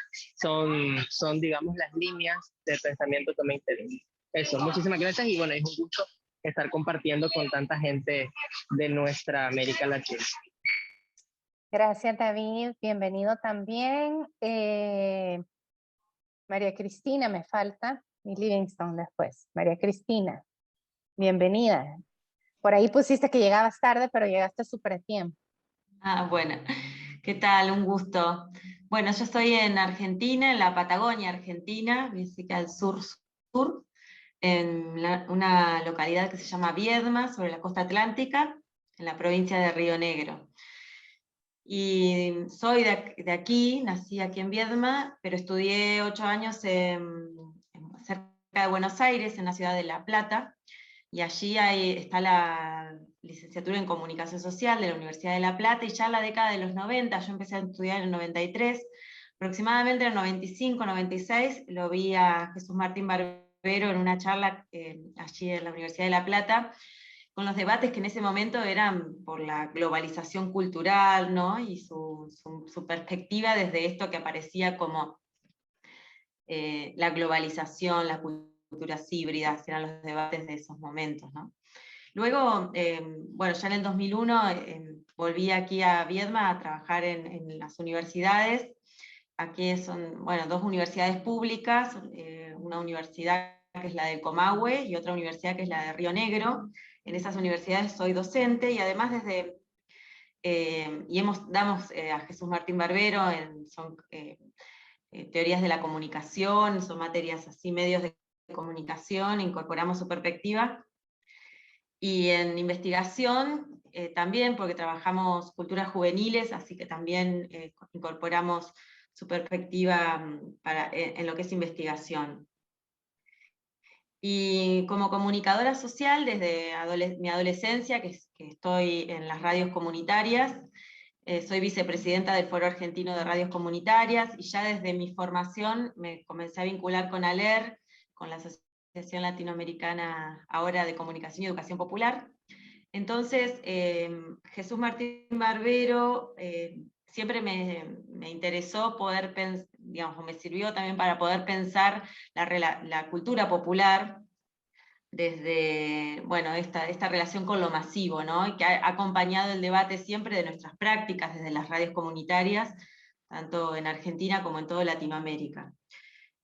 son, digamos, las líneas de pensamiento que me interesan. Eso, muchísimas gracias y bueno, es un gusto estar compartiendo con tanta gente de nuestra América Latina. Gracias, David. Bienvenido también. María Cristina me falta, y Livingston después. María Cristina, bienvenida. Por ahí pusiste que llegabas tarde, pero llegaste súper a tiempo. Ah, bueno. ¿Qué tal? Un gusto. Bueno, yo estoy en Argentina, en la Patagonia Argentina, que al sur, en una localidad que se llama Viedma, sobre la costa atlántica, en la provincia de Río Negro. Y soy de aquí, nací aquí en Viedma, pero estudié 8 años cerca de Buenos Aires, en la ciudad de La Plata, y allí está la licenciatura en Comunicación Social de la Universidad de La Plata, y ya en la década de los 90, yo empecé a estudiar en el 93, aproximadamente en el 95, 96, lo vi a Jesús Martín Barbero en una charla allí en la Universidad de La Plata, con los debates que en ese momento eran por la globalización cultural, ¿no? Y su perspectiva desde esto que aparecía como la globalización, las culturas híbridas, eran los debates de esos momentos, ¿no? Luego, bueno, ya en el 2001 volví aquí a Viedma a trabajar en las universidades. Aquí son, bueno, 2 universidades públicas, una universidad que es la del Comahue y otra universidad que es la de Río Negro. En esas universidades soy docente y además damos a Jesús Martín Barbero, son teorías de la comunicación, son materias así, medios de comunicación, incorporamos su perspectiva. Y en investigación también, porque trabajamos culturas juveniles, así que también incorporamos su perspectiva en lo que es investigación. Y como comunicadora social, desde mi adolescencia, que estoy en las radios comunitarias, soy vicepresidenta del Foro Argentino de Radios Comunitarias, y ya desde mi formación me comencé a vincular con ALER, con la Asociación Latinoamericana ahora de Comunicación y Educación Popular. Entonces, Jesús Martín Barbero siempre me interesó poder pensar, digamos, me sirvió también para poder pensar la cultura popular desde, bueno, esta relación con lo masivo, ¿no? Y que ha acompañado el debate siempre de nuestras prácticas desde las radios comunitarias, tanto en Argentina como en toda Latinoamérica.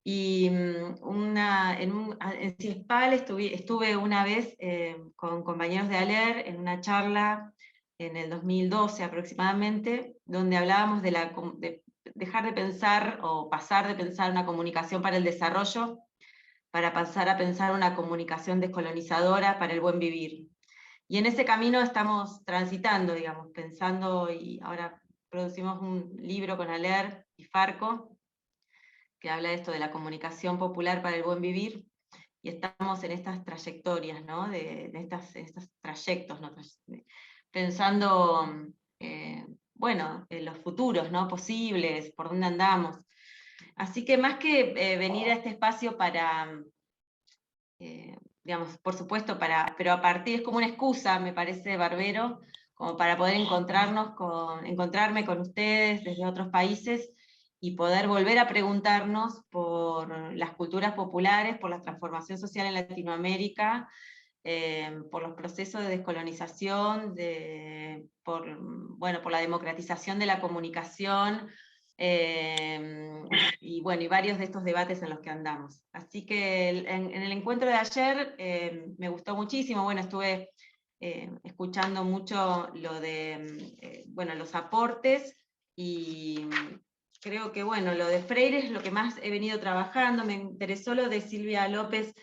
Y en CIESPAL estuve una vez con compañeros de ALER en una charla en el 2012 aproximadamente, donde hablábamos de dejar de pensar o pasar de pensar una comunicación para el desarrollo, para pasar a pensar una comunicación descolonizadora para el buen vivir. Y en ese camino estamos transitando, digamos, pensando, y ahora producimos un libro con ALER y Farco, que habla de esto de la comunicación popular para el buen vivir, y estamos en estas trayectorias, ¿no? de estos trayectos, ¿no? Pensando, bueno, en los futuros, ¿no? Posibles, por dónde andamos. Así que más que venir a este espacio para, digamos, por supuesto, pero a partir, es como una excusa, me parece, Barbero, como para poder encontrarme con ustedes desde otros países, y poder volver a preguntarnos por las culturas populares, por la transformación social en Latinoamérica, por los procesos de descolonización, por la democratización de la comunicación, y bueno, y varios de estos debates en los que andamos. Así que en el encuentro de ayer me gustó muchísimo. Bueno, estuve escuchando mucho lo de, bueno, los aportes, y creo que, bueno, lo de Freire es lo que más he venido trabajando. Me interesó lo de Silvia López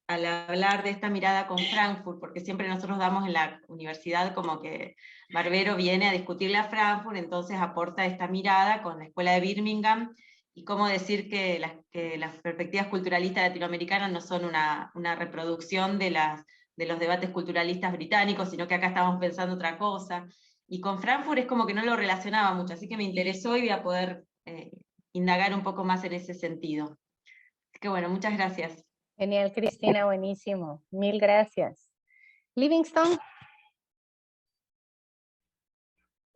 al hablar de esta mirada con Frankfurt, porque siempre nosotros damos en la universidad como que Barbero viene a discutirle a Frankfurt, entonces aporta esta mirada con la escuela de Birmingham, y cómo decir que las perspectivas culturalistas latinoamericanas no son una reproducción de los debates culturalistas británicos, sino que acá estamos pensando otra cosa. Y con Frankfurt es como que no lo relacionaba mucho, así que me interesó y voy a poder indagar un poco más en ese sentido. Así que bueno, muchas gracias. Genial, Cristina, buenísimo. Mil gracias. Livingston.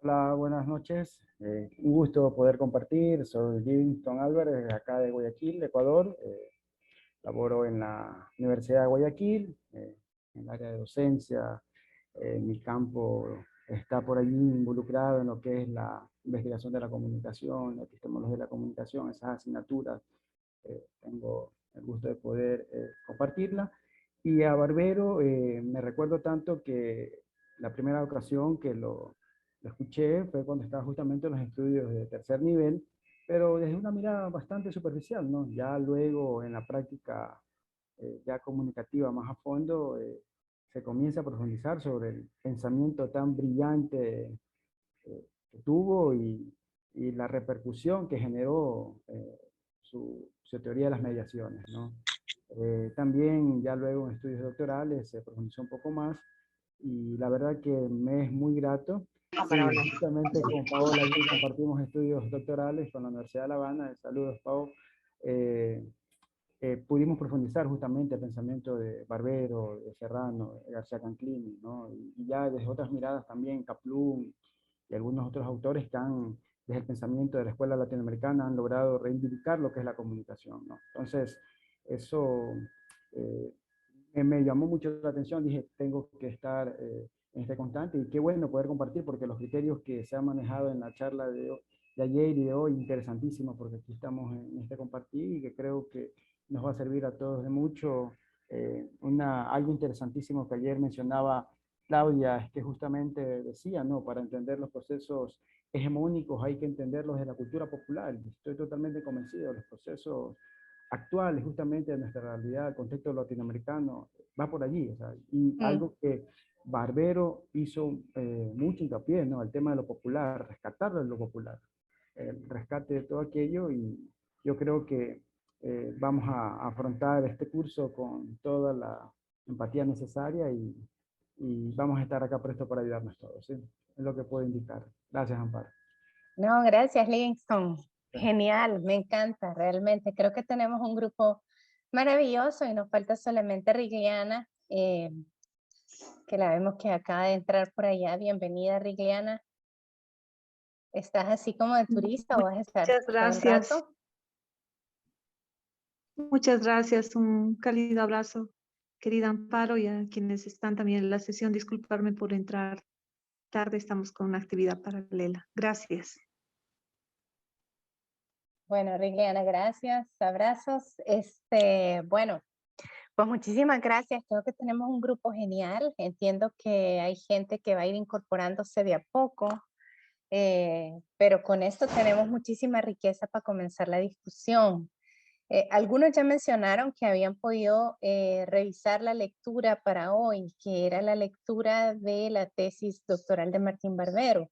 Hola, buenas noches. Un gusto poder compartir. Soy Livingston Álvarez, acá de Guayaquil, Ecuador. Laboro en la Universidad de Guayaquil, en el área de docencia. Mi campo está por allí involucrado en lo que es la investigación de la comunicación, la epistemología de la comunicación, esas asignaturas. Tengo el gusto de poder compartirla. Y a Barbero me recuerdo tanto que la primera ocasión que lo escuché fue cuando estaba justamente en los estudios de tercer nivel, pero desde una mirada bastante superficial, ¿no? Ya luego en la práctica ya comunicativa más a fondo, se comienza a profundizar sobre el pensamiento tan brillante que tuvo y la repercusión que generó su teoría de las mediaciones, ¿no? También ya luego en estudios doctorales se profundizó un poco más, y la verdad que me es muy grato. Sí, justamente con Paola allí compartimos estudios doctorales con la Universidad de La Habana. Saludos, Pau. Pudimos profundizar justamente el pensamiento de Barbero, de Serrano, de García Canclini, ¿no? Y ya desde otras miradas también, Kaplun y algunos otros autores que han, desde el pensamiento de la escuela latinoamericana, han logrado reivindicar lo que es la comunicación, ¿no? Entonces, eso me llamó mucho la atención. Dije, tengo que estar en este constante, y qué bueno poder compartir, porque los criterios que se han manejado en la charla de ayer y de hoy, interesantísimos, porque aquí estamos en este compartir, y que creo que nos va a servir a todos de mucho. Algo interesantísimo que ayer mencionaba Claudia, es que justamente decía, ¿no? Para entender los procesos hegemónicos hay que entenderlos de la cultura popular. Estoy totalmente convencido de los procesos actuales, justamente de nuestra realidad, el contexto latinoamericano, va por allí. O sea, y algo que Barbero hizo mucho hincapié, ¿no? El tema de lo popular, rescatarlo de lo popular, el rescate de todo aquello, y yo creo que vamos a afrontar este curso con toda la empatía necesaria, y vamos a estar acá presto para ayudarnos todos, ¿sí? Es lo que puedo indicar. Gracias, Amparo. No, gracias, Livingston. Genial, me encanta, realmente. Creo que tenemos un grupo maravilloso, y nos falta solamente Rigliana, que la vemos que acaba de entrar por allá. Bienvenida, Rigliana. ¿Estás así como de turista o vas a estar Muchas todo un gracias. rato? Muchas gracias. Un cálido abrazo, querida Amparo, y a quienes están también en la sesión. Disculparme por entrar tarde, estamos con una actividad paralela. Gracias. Bueno, Rigliana, gracias. Abrazos. Bueno, pues muchísimas gracias. Creo que tenemos un grupo genial. Entiendo que hay gente que va a ir incorporándose de a poco, pero con esto tenemos muchísima riqueza para comenzar la discusión. Algunos ya mencionaron que habían podido revisar la lectura para hoy, que era la lectura de la tesis doctoral de Martín Barbero.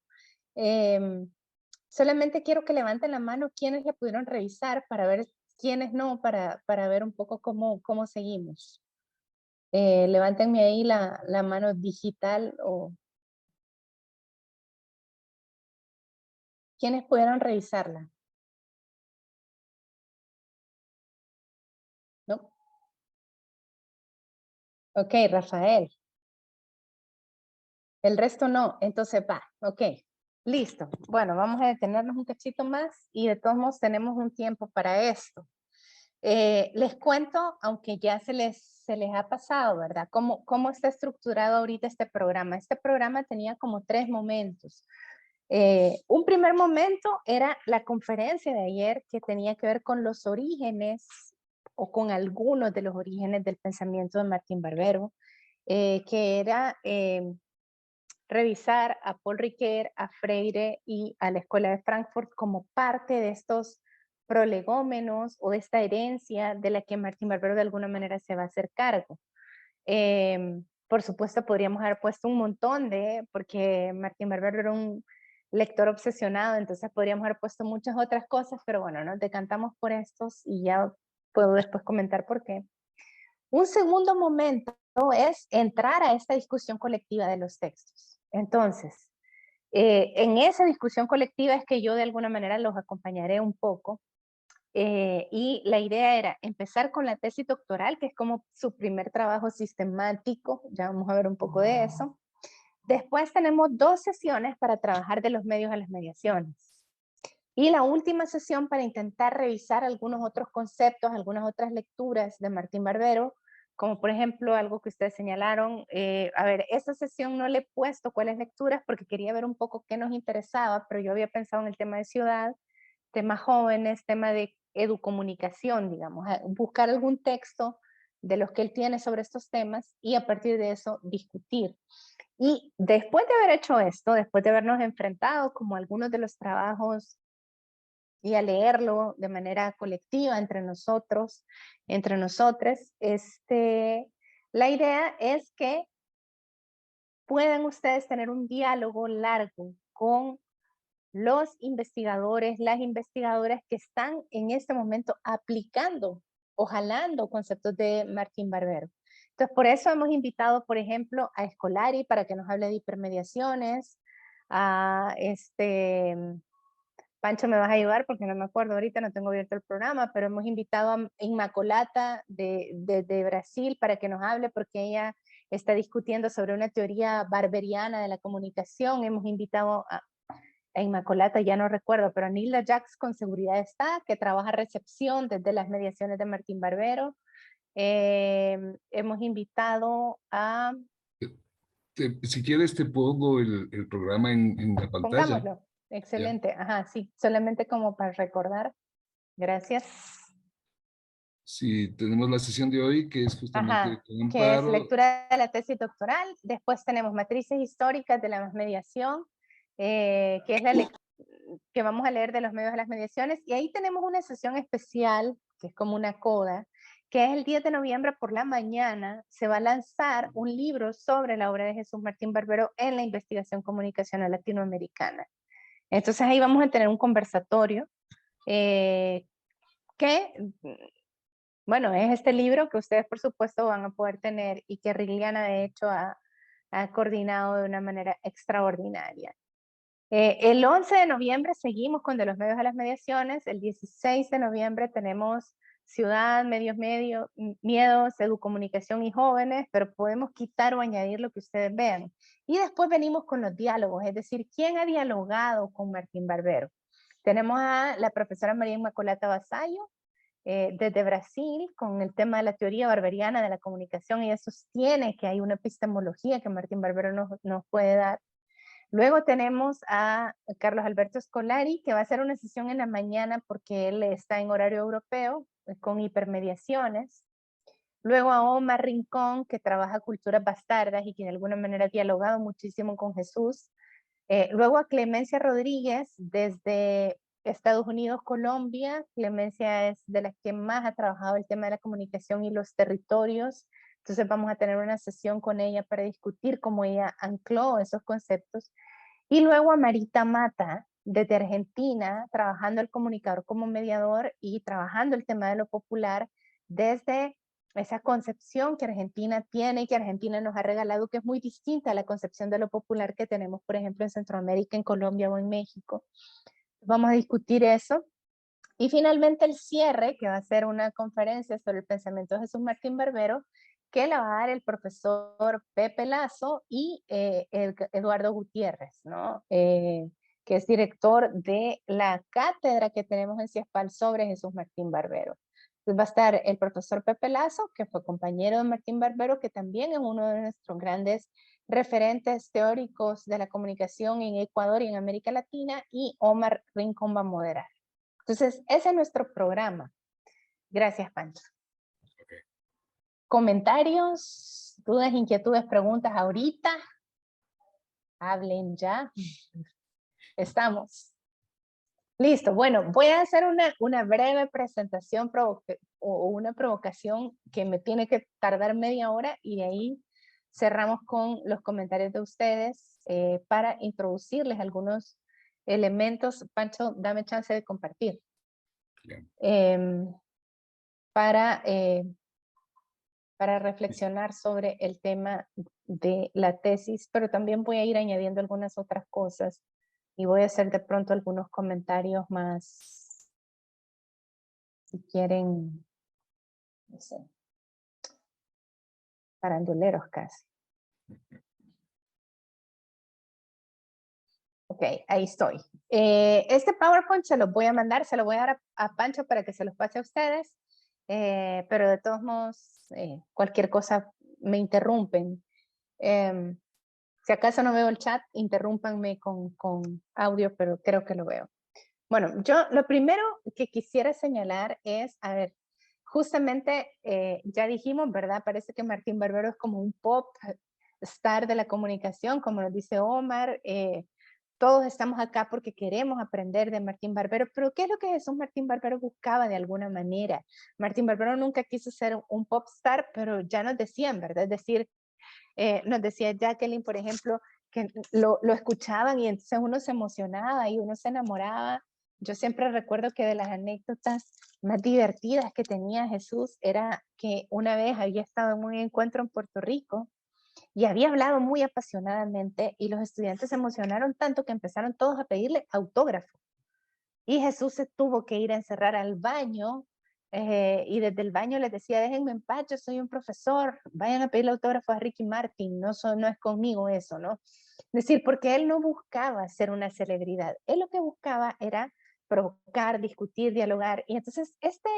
Solamente quiero que levanten la mano quienes la pudieron revisar, para ver quiénes no, para ver un poco cómo seguimos. Levántenme ahí la mano digital, o quienes pudieron revisarla. ¿No? Ok, Rafael. El resto no, entonces va, ok. Listo. Bueno, vamos a detenernos un cachito más, y de todos modos tenemos un tiempo para esto. Les cuento, aunque ya se les ha pasado, ¿verdad? ¿Cómo está estructurado ahorita este programa? Este programa tenía como 3 momentos. Un primer momento era la conferencia de ayer que tenía que ver con los orígenes o con algunos de los orígenes del pensamiento de Martín Barbero, que era revisar a Paul Ricoeur, a Freire y a la Escuela de Frankfurt como parte de estos prolegómenos o de esta herencia de la que Martín Barbero de alguna manera se va a hacer cargo. Por supuesto podríamos haber puesto un montón porque Martín Barbero era un lector obsesionado, entonces podríamos haber puesto muchas otras cosas, pero bueno, nos decantamos por estos y ya puedo después comentar por qué. Un segundo momento es entrar a esta discusión colectiva de los textos. Entonces, en esa discusión colectiva es que yo de alguna manera los acompañaré un poco. Y la idea era empezar con la tesis doctoral, que es como su primer trabajo sistemático, ya vamos a ver un poco de eso. Después tenemos 2 sesiones para trabajar de los medios a las mediaciones. Y la última sesión para intentar revisar algunos otros conceptos, algunas otras lecturas de Martín Barbero, como por ejemplo algo que ustedes señalaron. A ver, esta sesión no le he puesto cuáles lecturas porque quería ver un poco qué nos interesaba, pero yo había pensado en el tema de ciudad, tema jóvenes, tema de educomunicación, digamos, buscar algún texto de los que él tiene sobre estos temas y a partir de eso discutir. Y después de haber hecho esto, después de habernos enfrentado como algunos de los trabajos y a leerlo de manera colectiva entre nosotros, entre nosotras, la idea es que puedan ustedes tener un diálogo largo con los investigadores, las investigadoras que están en este momento aplicando o jalando conceptos de Martín Barbero. Entonces, por eso hemos invitado, por ejemplo, a Scolari para que nos hable de hipermediaciones, a Pancho, me vas a ayudar porque no me acuerdo ahorita, no tengo abierto el programa, pero hemos invitado a Inmaculata de Brasil para que nos hable porque ella está discutiendo sobre una teoría barberiana de la comunicación. Hemos invitado a Inmaculata, ya no recuerdo, pero Nilda Jax con seguridad está, que trabaja recepción desde las mediaciones de Martín Barbero. Hemos invitado a... Si quieres te pongo el programa en la pantalla. Pongámoslo. Excelente. Ajá, sí, solamente como para recordar. Gracias. Sí, tenemos la sesión de hoy que es justamente con Amparo. Que es lectura de la tesis doctoral. Después tenemos matrices históricas de la mediación, que es la que vamos a leer de los medios de las mediaciones. Y ahí tenemos una sesión especial, que es como una coda, que es el 10 de noviembre por la mañana. Se va a lanzar un libro sobre la obra de Jesús Martín Barbero en la investigación comunicacional latinoamericana. Entonces ahí vamos a tener un conversatorio que, bueno, es este libro que ustedes por supuesto van a poder tener y que Riliana de hecho ha coordinado de una manera extraordinaria. El 11 de noviembre seguimos con de los medios a las mediaciones. El 16 de noviembre tenemos ciudad, miedos, educomunicación y jóvenes, pero podemos quitar o añadir lo que ustedes vean. Y después venimos con los diálogos, es decir, ¿quién ha dialogado con Martín Barbero? Tenemos a la profesora María Inmaculata Vasallo, desde Brasil, con el tema de la teoría barberiana de la comunicación. Ella sostiene que hay una epistemología que Martín Barbero nos puede dar. Luego tenemos a Carlos Alberto Scolari, que va a hacer una sesión en la mañana porque él está en horario europeo, con hipermediaciones. Luego a Omar Rincón, que trabaja culturas bastardas y que de alguna manera ha dialogado muchísimo con Jesús. Luego a Clemencia Rodríguez, desde Estados Unidos, Colombia. Clemencia es de las que más ha trabajado el tema de la comunicación y los territorios. Entonces vamos a tener una sesión con ella para discutir cómo ella ancló esos conceptos. Y luego a Marita Mata, desde Argentina, trabajando el comunicador como mediador y trabajando el tema de lo popular desde esa concepción que Argentina tiene y que Argentina nos ha regalado, que es muy distinta a la concepción de lo popular que tenemos, por ejemplo, en Centroamérica, en Colombia o en México. Vamos a discutir eso. Y finalmente el cierre, que va a ser una conferencia sobre el pensamiento de Jesús Martín Barbero, que la va a dar el profesor Pepe Lazo y Eduardo Gutiérrez, ¿no? Que es director de la cátedra que tenemos en CIESPAL sobre Jesús Martín Barbero. Entonces va a estar el profesor Pepe Lazo, que fue compañero de Martín Barbero, que también es uno de nuestros grandes referentes teóricos de la comunicación en Ecuador y en América Latina, y Omar Rincón va a moderar. Entonces, ese es nuestro programa. Gracias, Pancho. Okay. ¿Comentarios, dudas, inquietudes, preguntas ahorita? Hablen ya. Estamos. Listo. Bueno, voy a hacer una breve presentación o una provocación que me tiene que tardar media hora, y de ahí cerramos con los comentarios de ustedes para introducirles algunos elementos. Pancho, dame chance de compartir. Para reflexionar sobre el tema de la tesis, pero también voy a ir añadiendo algunas otras cosas y voy a hacer de pronto algunos comentarios más, si quieren, no sé, faranduleros casi. Ok, ahí estoy. Este PowerPoint se los voy a mandar, se lo voy a dar a Pancho para que se los pase a ustedes, pero de todos modos, cualquier cosa me interrumpen. Si acaso no veo el chat, interrúmpanme con audio, pero creo que lo veo. Bueno, yo lo primero que quisiera señalar es, a ver, justamente ya dijimos, ¿verdad? Parece que Martín Barbero es como un pop star de la comunicación, como nos dice Omar. Todos estamos acá porque queremos aprender de Martín Barbero, pero ¿qué es lo que Jesús Martín Barbero buscaba de alguna manera? Martín Barbero nunca quiso ser un pop star, pero ya nos decían, ¿verdad? Es decir, nos decía Jacqueline, por ejemplo, que lo escuchaban y entonces uno se emocionaba y uno se enamoraba. Yo siempre recuerdo que de las anécdotas más divertidas que tenía Jesús era que una vez había estado en un encuentro en Puerto Rico y había hablado muy apasionadamente, y los estudiantes se emocionaron tanto que empezaron todos a pedirle autógrafo. Y Jesús se tuvo que ir a encerrar al baño, y desde el baño les decía, déjenme en paz, yo soy un profesor, vayan a pedirle autógrafo a Ricky Martin, no es conmigo eso, ¿no? Es decir, porque él no buscaba ser una celebridad, él lo que buscaba era provocar, discutir, dialogar. Y entonces este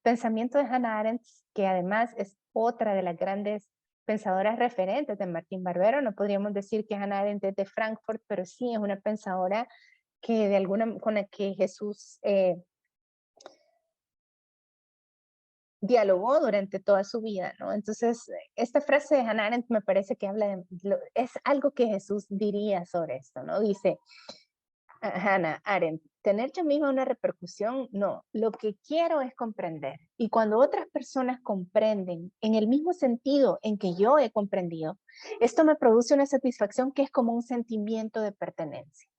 pensamiento de Hannah Arendt, que además es otra de las grandes pensadoras referentes de Martín Barbero, no podríamos decir que Hannah Arendt es de Frankfurt, pero sí es una pensadora que de alguna, con la que Jesús dialogó durante toda su vida, ¿no? Entonces, esta frase de Hannah Arendt me parece que habla es algo que Jesús diría sobre esto, ¿no? Dice Hannah Arendt, tener yo misma una repercusión, no, lo que quiero es comprender. Y cuando otras personas comprenden en el mismo sentido en que yo he comprendido, esto me produce una satisfacción que es como un sentimiento de pertenencia.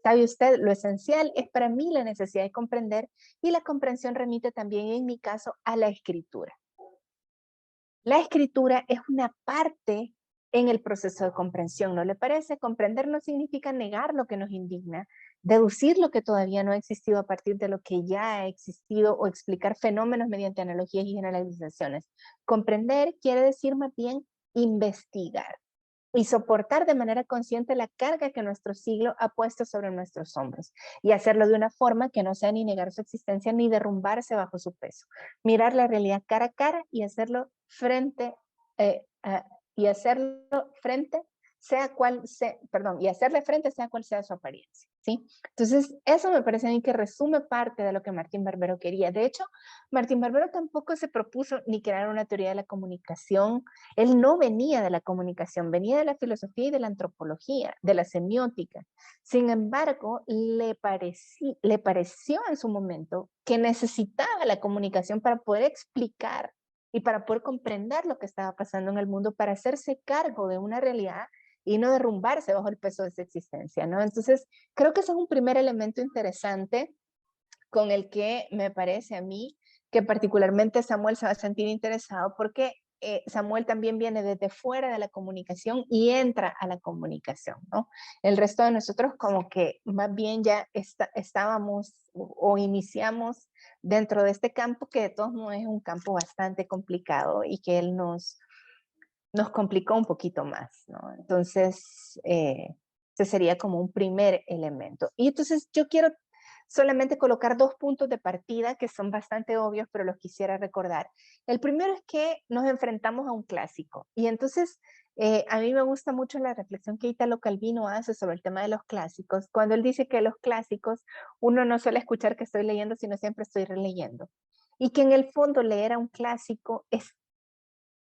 ¿Sabe usted? Lo esencial es para mí la necesidad de comprender, y la comprensión remite también, en mi caso, a la escritura. La escritura es una parte en el proceso de comprensión, ¿no le parece? Comprender no significa negar lo que nos indigna, deducir lo que todavía no ha existido a partir de lo que ya ha existido, o explicar fenómenos mediante analogías y generalizaciones. Comprender quiere decir más bien investigar y soportar de manera consciente la carga que nuestro siglo ha puesto sobre nuestros hombros, y hacerlo de una forma que no sea ni negar su existencia ni derrumbarse bajo su peso. Mirar la realidad cara a cara y hacerlo frente, y hacerle frente sea cual sea su apariencia, ¿sí? Entonces, eso me parece a mí que resume parte de lo que Martín Barbero quería. De hecho, Martín Barbero tampoco se propuso ni crear una teoría de la comunicación. Él no venía de la comunicación, venía de la filosofía y de la antropología, de la semiótica. Sin embargo, le pareció en su momento que necesitaba la comunicación para poder explicar y para poder comprender lo que estaba pasando en el mundo, para hacerse cargo de una realidad y no derrumbarse bajo el peso de esa existencia, ¿no? Entonces, creo que ese es un primer elemento interesante con el que me parece a mí que particularmente Samuel se va a sentir interesado, porque Samuel también viene desde fuera de la comunicación y entra a la comunicación, ¿no? El resto de nosotros como que más bien ya estábamos o iniciamos dentro de este campo, que de todos modos es un campo bastante complicado y que él nos complicó un poquito más, ¿no? Entonces, ese sería como un primer elemento. Y entonces yo quiero solamente colocar dos puntos de partida que son bastante obvios, pero los quisiera recordar. El primero es que nos enfrentamos a un clásico, y entonces A mí me gusta mucho la reflexión que Italo Calvino hace sobre el tema de los clásicos, cuando él dice que los clásicos uno no suele escuchar que estoy leyendo, sino siempre estoy releyendo. Y que en el fondo leer a un clásico es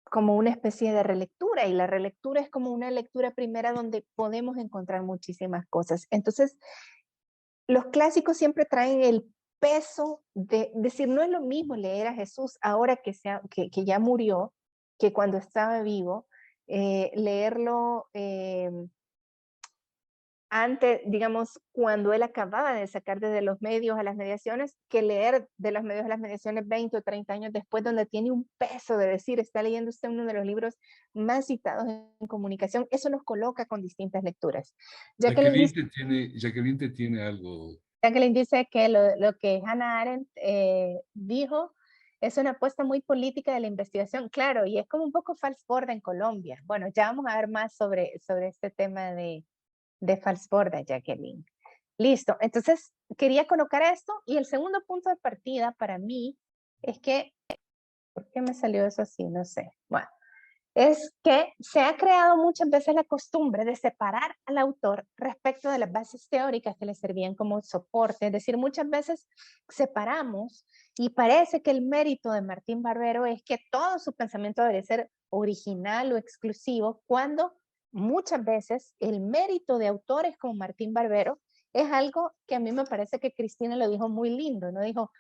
como una especie de relectura, y la relectura es como una lectura primera donde podemos encontrar muchísimas cosas. Entonces, los clásicos siempre traen el peso de decir, no es lo mismo leer a Jesús ahora que ya murió, que cuando estaba vivo, leerlo antes, digamos, cuando él acababa de sacar desde los medios a las mediaciones, que leer de los medios a las mediaciones 20 o 30 años después, donde tiene un peso de decir, está leyendo usted uno de los libros más citados en comunicación. Eso nos coloca con distintas lecturas. Jacqueline te tiene algo. Jacqueline dice que lo que Hannah Arendt dijo es una apuesta muy política de la investigación, claro, y es como un poco Falsborda en Colombia. Bueno, ya vamos a ver más sobre este tema de Falsborda, Jacqueline. Listo, entonces quería colocar esto, y el segundo punto de partida para mí es que, ¿por qué me salió eso así? No sé. Bueno, es que se ha creado muchas veces la costumbre de separar al autor respecto de las bases teóricas que le servían como soporte. Es decir, muchas veces separamos y parece que el mérito de Martín Barbero es que todo su pensamiento debería ser original o exclusivo, cuando muchas veces el mérito de autores como Martín Barbero es algo que a mí me parece que Cristina lo dijo muy lindo, ¿no? Dijo,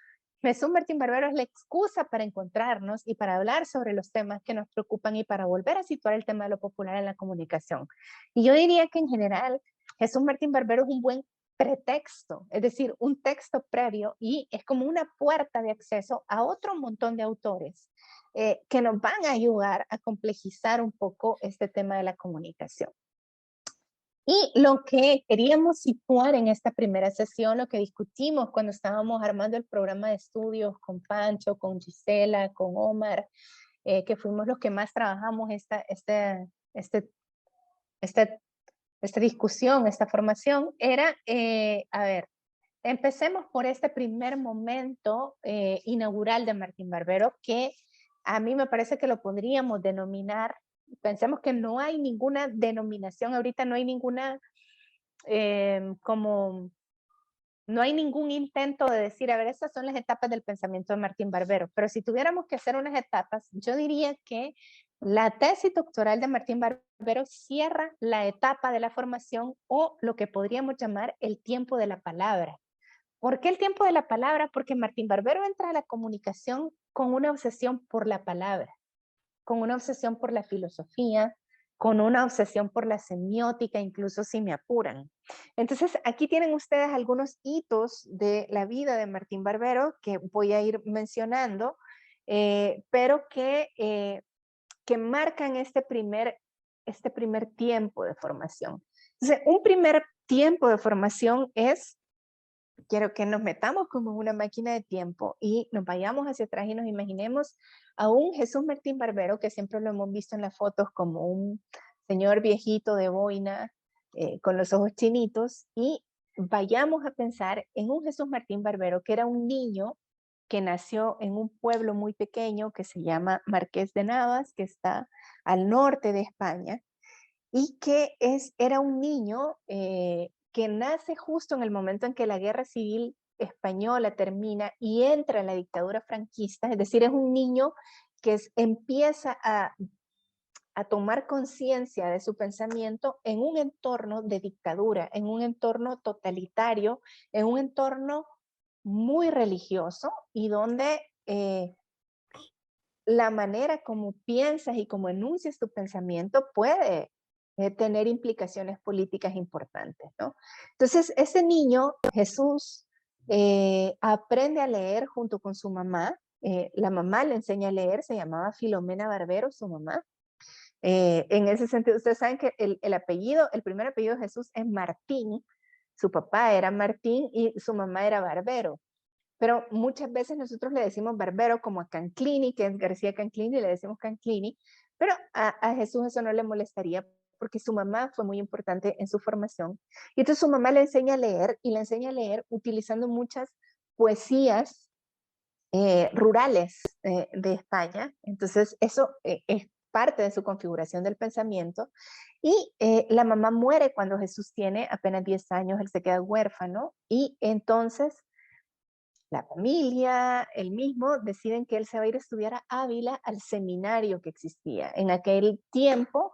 Jesús Martín Barbero es la excusa para encontrarnos y para hablar sobre los temas que nos preocupan y para volver a situar el tema de lo popular en la comunicación. Y yo diría que en general Jesús Martín Barbero es un buen pretexto, es decir, un texto previo, y es como una puerta de acceso a otro montón de autores que nos van a ayudar a complejizar un poco este tema de la comunicación. Y lo que queríamos situar en esta primera sesión, lo que discutimos cuando estábamos armando el programa de estudios con Pancho, con Gisela, con Omar, que fuimos los que más trabajamos esta discusión, esta formación, era, a ver, empecemos por este primer momento inaugural de Martín Barbero, que a mí me parece que lo podríamos denominar. Pensemos que no hay ninguna denominación ahorita, no hay ninguna, no hay ningún intento de decir, a ver, estas son las etapas del pensamiento de Martín Barbero, pero si tuviéramos que hacer unas etapas, yo diría que la tesis doctoral de Martín Barbero cierra la etapa de la formación, o lo que podríamos llamar el tiempo de la palabra. ¿Por qué el tiempo de la palabra? Porque Martín Barbero entra a la comunicación con una obsesión por la palabra, con una obsesión por la filosofía, con una obsesión por la semiótica, incluso si me apuran. Entonces, aquí tienen ustedes algunos hitos de la vida de Martín Barbero que voy a ir mencionando, pero que marcan este primer tiempo de formación. Entonces, un primer tiempo de formación es, quiero que nos metamos como una máquina de tiempo y nos vayamos hacia atrás y nos imaginemos a un Jesús Martín Barbero, que siempre lo hemos visto en las fotos como un señor viejito de boina, con los ojos chinitos, y vayamos a pensar en un Jesús Martín Barbero que era un niño que nació en un pueblo muy pequeño que se llama Marqués de Navas, que está al norte de España, y que era un niño que nace justo en el momento en que la Guerra Civil Española termina y entra en la dictadura franquista. Es decir, es un niño que empieza a tomar conciencia de su pensamiento en un entorno de dictadura, en un entorno totalitario, en un entorno muy religioso, y donde la manera como piensas y como enuncias tu pensamiento puede tener implicaciones políticas importantes, ¿no? Entonces, ese niño, Jesús, aprende a leer junto con su mamá. La mamá le enseña a leer, se llamaba Filomena Barbero, su mamá. En ese sentido, ustedes saben que el primer apellido de Jesús es Martín. Su papá era Martín y su mamá era Barbero. Pero muchas veces nosotros le decimos Barbero, como a Canclini, que es García Canclini, le decimos Canclini, pero a Jesús eso no le molestaría porque su mamá fue muy importante en su formación. Y entonces su mamá le enseña a leer, y le enseña a leer utilizando muchas poesías rurales de España. Entonces eso parte de su configuración del pensamiento. Y la mamá muere cuando Jesús tiene apenas 10 años, él se queda huérfano, y entonces la familia, él mismo, deciden que él se va a ir a estudiar a Ávila, al seminario que existía. En aquel tiempo,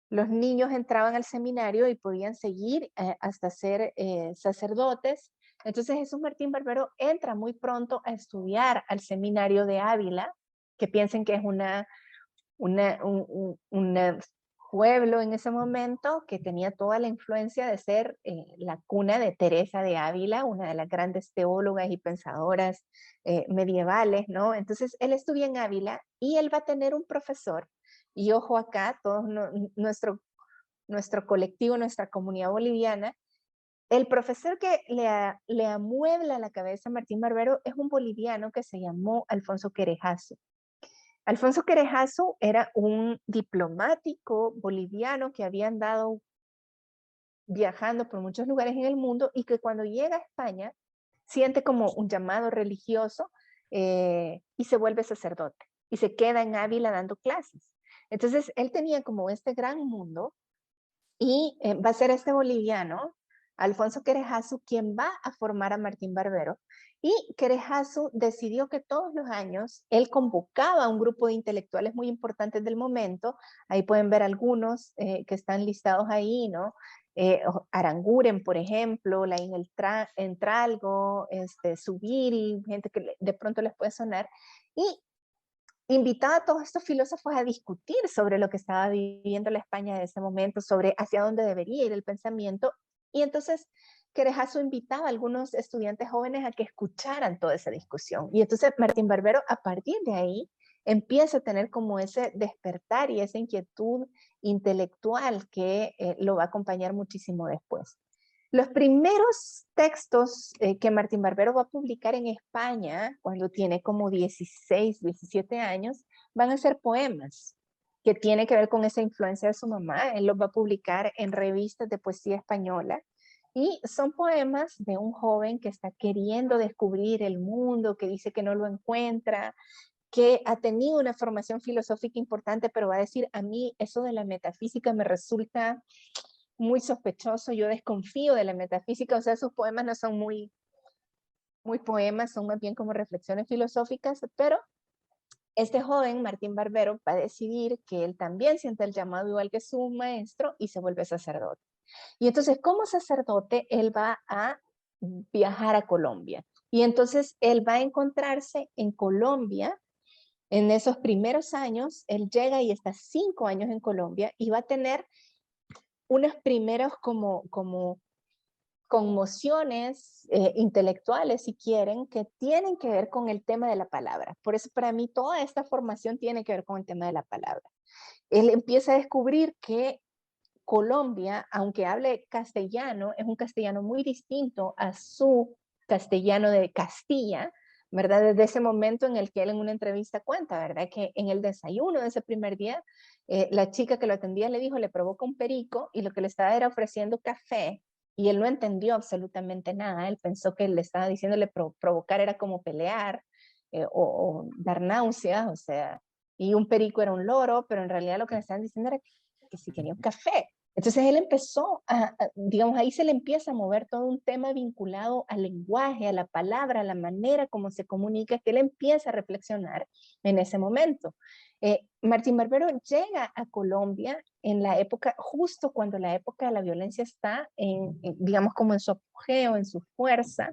los niños entraban al seminario y podían seguir hasta ser sacerdotes. Entonces Jesús Martín Barbero entra muy pronto a estudiar al seminario de Ávila, que piensen que es un pueblo en ese momento que tenía toda la influencia de ser la cuna de Teresa de Ávila, una de las grandes teólogas y pensadoras medievales, ¿no? Entonces él estudia en Ávila y él va a tener un profesor, y ojo acá, todos nuestro colectivo, nuestra comunidad boliviana, el profesor que le amuebla la cabeza a Martín Barbero es un boliviano que se llamó Alfonso Querejazo. Alfonso Querejazo era un diplomático boliviano que había andado viajando por muchos lugares en el mundo y que cuando llega a España siente como un llamado religioso y se vuelve sacerdote y se queda en Ávila dando clases. Entonces él tenía como este gran mundo y va a ser este boliviano, Alfonso Querejazo, quien va a formar a Martín Barbero. Y Querejazo decidió que todos los años él convocaba a un grupo de intelectuales muy importantes del momento. Ahí pueden ver algunos que están listados ahí, ¿no? Aranguren, por ejemplo, Laín Entralgo, Zubiri, gente que de pronto les puede sonar. Y invitaba a todos estos filósofos a discutir sobre lo que estaba viviendo la España de ese momento, sobre hacia dónde debería ir el pensamiento. Y entonces Querejazo invitaba a algunos estudiantes jóvenes a que escucharan toda esa discusión. Y entonces Martín Barbero, a partir de ahí, empieza a tener como ese despertar y esa inquietud intelectual que lo va a acompañar muchísimo después. Los primeros textos que Martín Barbero va a publicar en España, cuando tiene como 16, 17 años, van a ser poemas que tienen que ver con esa influencia de su mamá. Él los va a publicar en revistas de poesía española. Y son poemas de un joven que está queriendo descubrir el mundo, que dice que no lo encuentra, que ha tenido una formación filosófica importante, pero va a decir, a mí eso de la metafísica me resulta muy sospechoso, yo desconfío de la metafísica, o sea, sus poemas no son muy poemas, son más bien como reflexiones filosóficas, pero este joven, Martín Barbero, va a decidir que él también siente el llamado igual que su maestro y se vuelve sacerdote. Y entonces, como sacerdote, él va a viajar a Colombia. Y entonces, él va a encontrarse en Colombia. En esos primeros años, él llega y está 5 años en Colombia y va a tener unos primeros como conmociones intelectuales, si quieren, que tienen que ver con el tema de la palabra. Por eso para mí toda esta formación tiene que ver con el tema de la palabra. Él empieza a descubrir que Colombia, aunque hable castellano, es un castellano muy distinto a su castellano de Castilla, ¿verdad? Desde ese momento en el que él en una entrevista cuenta, ¿verdad? Que en el desayuno de ese primer día, la chica que lo atendía le dijo, le provoca un perico y lo que le estaba era ofreciendo café y él no entendió absolutamente nada. Él pensó que le estaba diciéndole provocar era como pelear o dar náuseas, o sea, y un perico era un loro, pero en realidad lo que le estaban diciendo era que si quería un café. Entonces él empezó digamos, ahí se le empieza a mover todo un tema vinculado al lenguaje, a la palabra, a la manera como se comunica, que él empieza a reflexionar en ese momento. Martín Barbero llega a Colombia en la época, justo cuando la época de la violencia está, digamos, como en su apogeo, en su fuerza,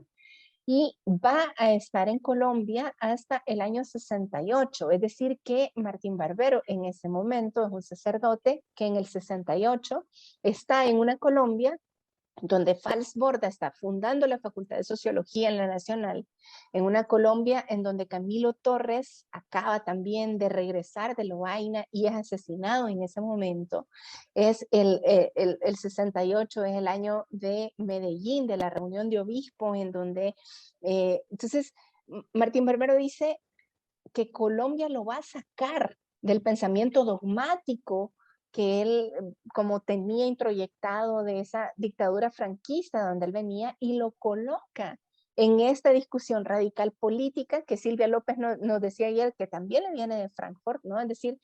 y va a estar en Colombia hasta el año 68, es decir que Martín Barbero en ese momento es un sacerdote que en el 68 está en una Colombia donde Fals Borda está fundando la Facultad de Sociología en la Nacional, en una Colombia en donde Camilo Torres acaba también de regresar de Lovaina y es asesinado en ese momento. Es el 68 es el año de Medellín, de la reunión de obispos, en donde, entonces, Martín Barbero dice que Colombia lo va a sacar del pensamiento dogmático que él como tenía introyectado de esa dictadura franquista donde él venía y lo coloca en esta discusión radical política que Silvia López nos decía ayer, que también le viene de Frankfurt, ¿no? Es decir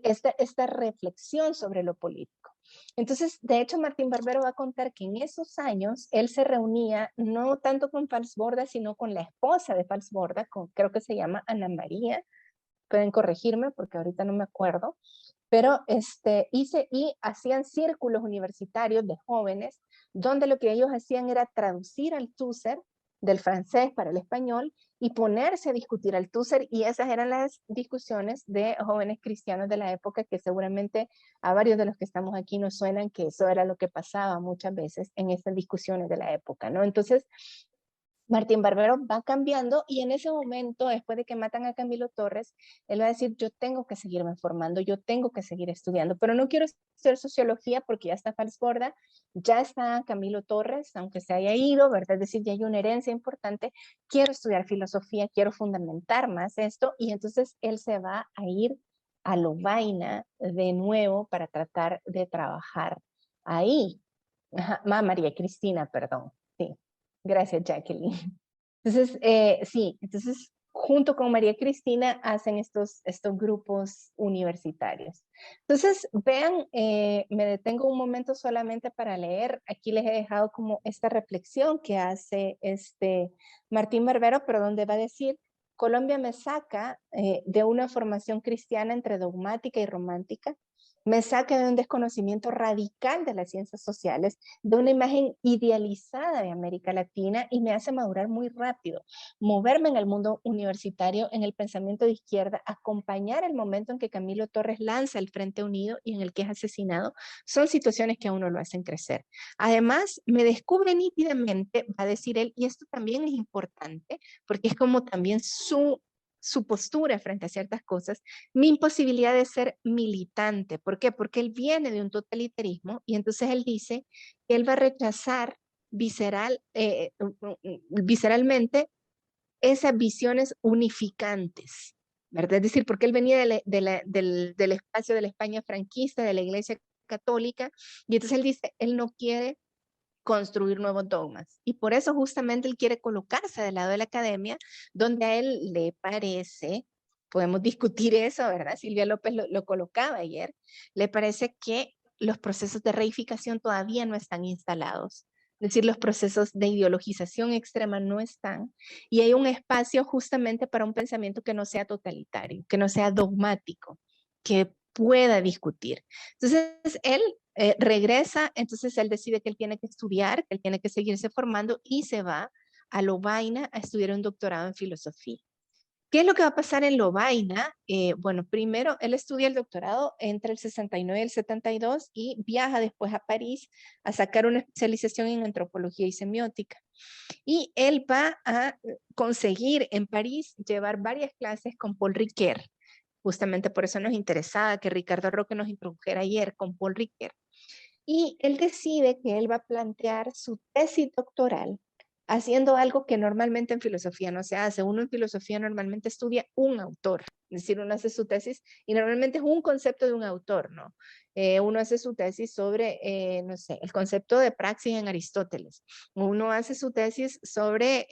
esta reflexión sobre lo político. Entonces, de hecho, Martín Barbero va a contar que en esos años él se reunía no tanto con Falsborda, sino con la esposa de Falsborda, creo que se llama Ana María, pueden corregirme porque ahorita no me acuerdo, pero y hacían círculos universitarios de jóvenes, donde lo que ellos hacían era traducir Althusser del francés para el español y ponerse a discutir Althusser, y esas eran las discusiones de jóvenes cristianos de la época, que seguramente a varios de los que estamos aquí nos suenan que eso era lo que pasaba muchas veces en estas discusiones de la época, ¿no? Entonces, Martín Barbero va cambiando, y en ese momento, después de que matan a Camilo Torres, él va a decir, yo tengo que seguirme formando, yo tengo que seguir estudiando, pero no quiero estudiar sociología porque ya está Falsborda, ya está Camilo Torres, aunque se haya ido, ¿verdad? Es decir, ya hay una herencia importante, quiero estudiar filosofía, quiero fundamentar más esto, y entonces él se va a ir a Lovaina de nuevo para tratar de trabajar ahí. María Cristina, perdón, sí. Gracias, Jacqueline. Entonces, sí, entonces junto con María Cristina hacen estos grupos universitarios. Entonces, vean, me detengo un momento solamente para leer. Aquí les he dejado como esta reflexión que hace Martín Barbero, pero donde va a decir, Colombia me saca de una formación cristiana entre dogmática y romántica, me saca de un desconocimiento radical de las ciencias sociales, de una imagen idealizada de América Latina, y me hace madurar muy rápido, moverme en el mundo universitario, en el pensamiento de izquierda, acompañar el momento en que Camilo Torres lanza el Frente Unido y en el que es asesinado, son situaciones que a uno lo hacen crecer. Además, me descubre nítidamente, va a decir él, y esto también es importante, porque es como también su postura frente a ciertas cosas, mi imposibilidad de ser militante. ¿Por qué? Porque él viene de un totalitarismo, y entonces él dice que él va a rechazar visceralmente esas visiones unificantes, ¿verdad? Es decir, porque él venía del espacio de la España franquista, de la Iglesia Católica, y entonces él dice, él no quiere construir nuevos dogmas. Y por eso justamente él quiere colocarse del lado de la academia, donde a él le parece, podemos discutir eso, ¿verdad? Silvia López lo colocaba ayer, le parece que los procesos de reificación todavía no están instalados. Es decir, los procesos de ideologización extrema no están, y hay un espacio justamente para un pensamiento que no sea totalitario, que no sea dogmático, que pueda discutir. Entonces, él regresa, entonces él decide que él tiene que estudiar, que él tiene que seguirse formando, y se va a Lovaina a estudiar un doctorado en filosofía. ¿Qué es lo que va a pasar en Lovaina? Bueno, primero él estudia el doctorado entre el 69 y el 72 y viaja después a París a sacar una especialización en antropología y semiótica. Y él va a conseguir en París llevar varias clases con Paul Ricoeur. Justamente por eso nos interesaba que Ricardo Roque nos introdujera ayer con Paul Ricoeur. Y él decide que él va a plantear su tesis doctoral haciendo algo que normalmente en filosofía no se hace. Uno en filosofía normalmente estudia un autor, es decir, uno hace su tesis y normalmente es un concepto de un autor, ¿no? Uno hace su tesis sobre, no sé, el concepto de praxis en Aristóteles. Uno hace su tesis sobre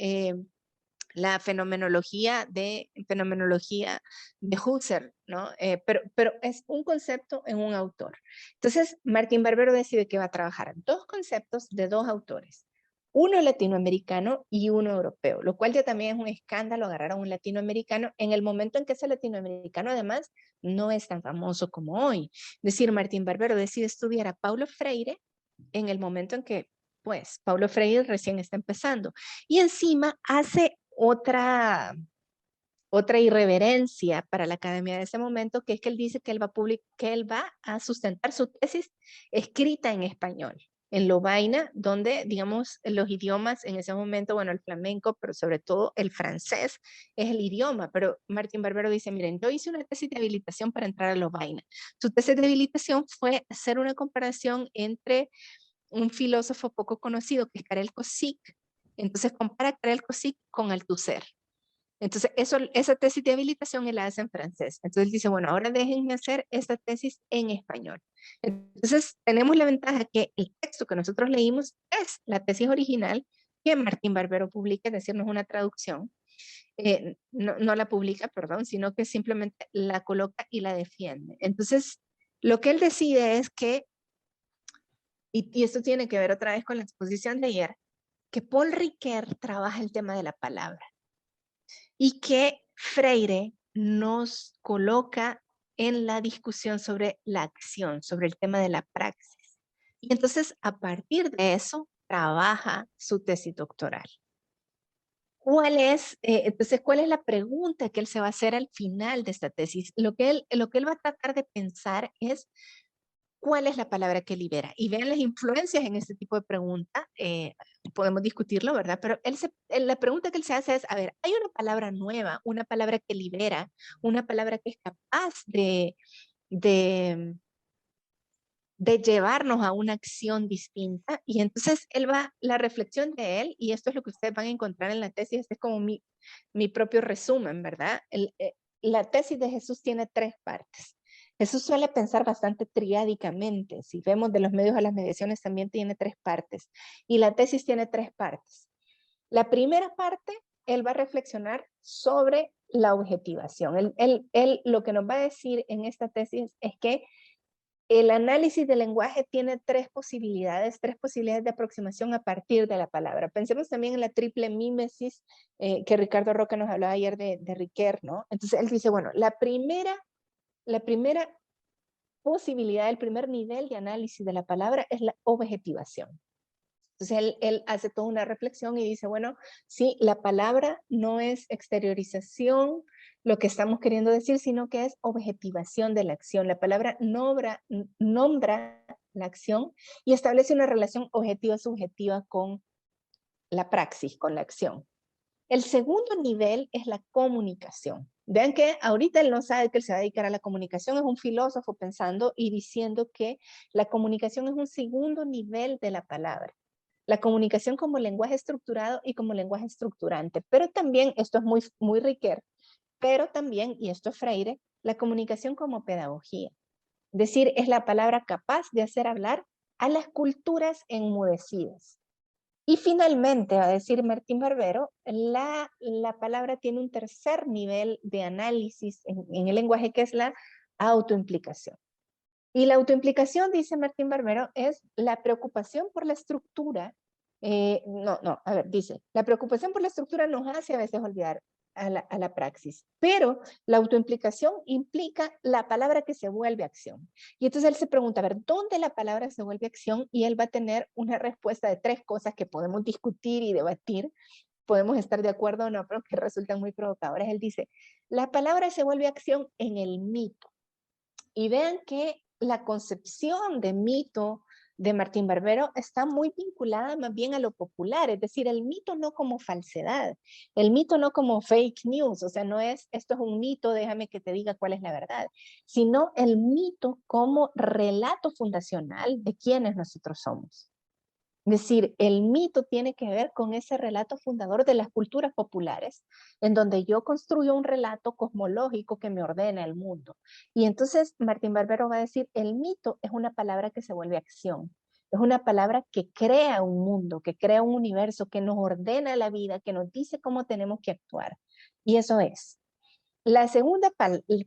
la fenomenología de Husserl, ¿no? Pero es un concepto en un autor. Entonces, Martín Barbero decide que va a trabajar dos conceptos de dos autores, uno latinoamericano y uno europeo, lo cual ya también es un escándalo agarrar a un latinoamericano en el momento en que ese latinoamericano además no es tan famoso como hoy. Es decir, Martín Barbero decide estudiar a Paulo Freire en el momento en que, pues, Paulo Freire recién está empezando, y encima hace otra irreverencia para la academia de ese momento, que es que él dice que él va a sustentar su tesis escrita en español, en Lovaina, donde, digamos, los idiomas en ese momento, bueno, el flamenco, pero sobre todo el francés es el idioma. Pero Martín Barbero dice, miren, yo hice una tesis de habilitación para entrar a Lovaina. Su tesis de habilitación fue hacer una comparación entre un filósofo poco conocido, que es Karel Kossik. Entonces compara Karel Kossik con Althusser. Entonces esa tesis de habilitación él la hace en francés. Entonces él dice, bueno, ahora déjenme hacer esta tesis en español. Entonces tenemos la ventaja que el texto que nosotros leímos es la tesis original que Martín Barbero publica, es decir, no es una traducción, no la publica, perdón, sino que simplemente la coloca y la defiende. Entonces, lo que él decide es que, y esto tiene que ver otra vez con la exposición de ayer, que Paul Ricoeur trabaja el tema de la palabra y que Freire nos coloca en la discusión sobre la acción, sobre el tema de la praxis. Y entonces, a partir de eso, trabaja su tesis doctoral. Entonces, ¿cuál es la pregunta que él se va a hacer al final de esta tesis? Lo que él va a tratar de pensar es cuál es la palabra que libera. Y vean las influencias en este tipo de pregunta. Podemos discutirlo, ¿verdad? Pero la pregunta que él se hace es, a ver, ¿hay una palabra nueva, una palabra que libera, una palabra que es capaz de llevarnos a una acción distinta? Y entonces la reflexión de él, y esto es lo que ustedes van a encontrar en la tesis, este es como mi propio resumen, ¿verdad? La tesis de Jesús tiene 3 partes. Jesús suele pensar bastante triádicamente. Si vemos de los medios a las mediaciones, también tiene 3 partes. Y la tesis tiene 3 partes. La primera parte, él va a reflexionar sobre la objetivación. Él lo que nos va a decir en esta tesis es que el análisis del lenguaje tiene 3 posibilidades de aproximación a partir de la palabra. Pensemos también en la triple mímesis que Ricardo Roca nos hablaba ayer de Ricoeur, ¿no? Entonces él dice, bueno, la primera posibilidad, el primer nivel de análisis de la palabra es la objetivación. Entonces él hace toda una reflexión y dice, bueno, sí, la palabra no es exteriorización, lo que estamos queriendo decir, sino que es objetivación de la acción. La palabra nombra la acción y establece una relación objetiva-subjetiva con la praxis, con la acción. El segundo nivel es la comunicación. Vean que ahorita él no sabe que él se va a dedicar a la comunicación, es un filósofo pensando y diciendo que la comunicación es un segundo nivel de la palabra. La comunicación como lenguaje estructurado y como lenguaje estructurante. Pero también, esto es muy Ricoeur, pero también, y esto es Freire, la comunicación como pedagogía. Es decir, es la palabra capaz de hacer hablar a las culturas enmudecidas. Y finalmente, va a decir Martín Barbero, la palabra tiene un tercer nivel de análisis en el lenguaje, que es la autoimplicación. Y la autoimplicación, dice Martín Barbero, es la preocupación por la estructura. Dice, la preocupación por la estructura nos hace a veces olvidar a la praxis, pero la autoimplicación implica la palabra que se vuelve acción. Y entonces él se pregunta, a ver, ¿dónde la palabra se vuelve acción? Y él va a tener una respuesta de 3 cosas que podemos discutir y debatir, podemos estar de acuerdo o no, pero que resultan muy provocadoras. Él dice, la palabra se vuelve acción en el mito. Y vean que la concepción de mito de Martín Barbero está muy vinculada más bien a lo popular, es decir, el mito no como falsedad, el mito no como fake news, o sea, no es, esto es un mito, déjame que te diga cuál es la verdad, sino el mito como relato fundacional de quiénes nosotros somos. Es decir, el mito tiene que ver con ese relato fundador de las culturas populares, en donde yo construyo un relato cosmológico que me ordena el mundo. Y entonces Martín Barbero va a decir, el mito es una palabra que se vuelve acción. Es una palabra que crea un mundo, que crea un universo, que nos ordena la vida, que nos dice cómo tenemos que actuar. Y eso es. La segunda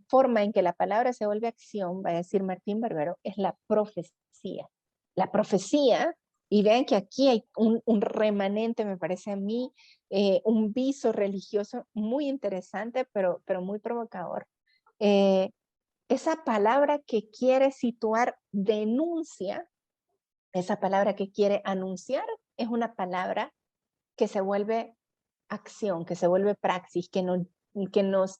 forma en que la palabra se vuelve acción, va a decir Martín Barbero, es la profecía. La profecía. Y vean que aquí hay un remanente, me parece a mí, un viso religioso muy interesante, pero muy provocador. Esa palabra que quiere situar denuncia, esa palabra que quiere anunciar, es una palabra que se vuelve acción, que se vuelve praxis, que nos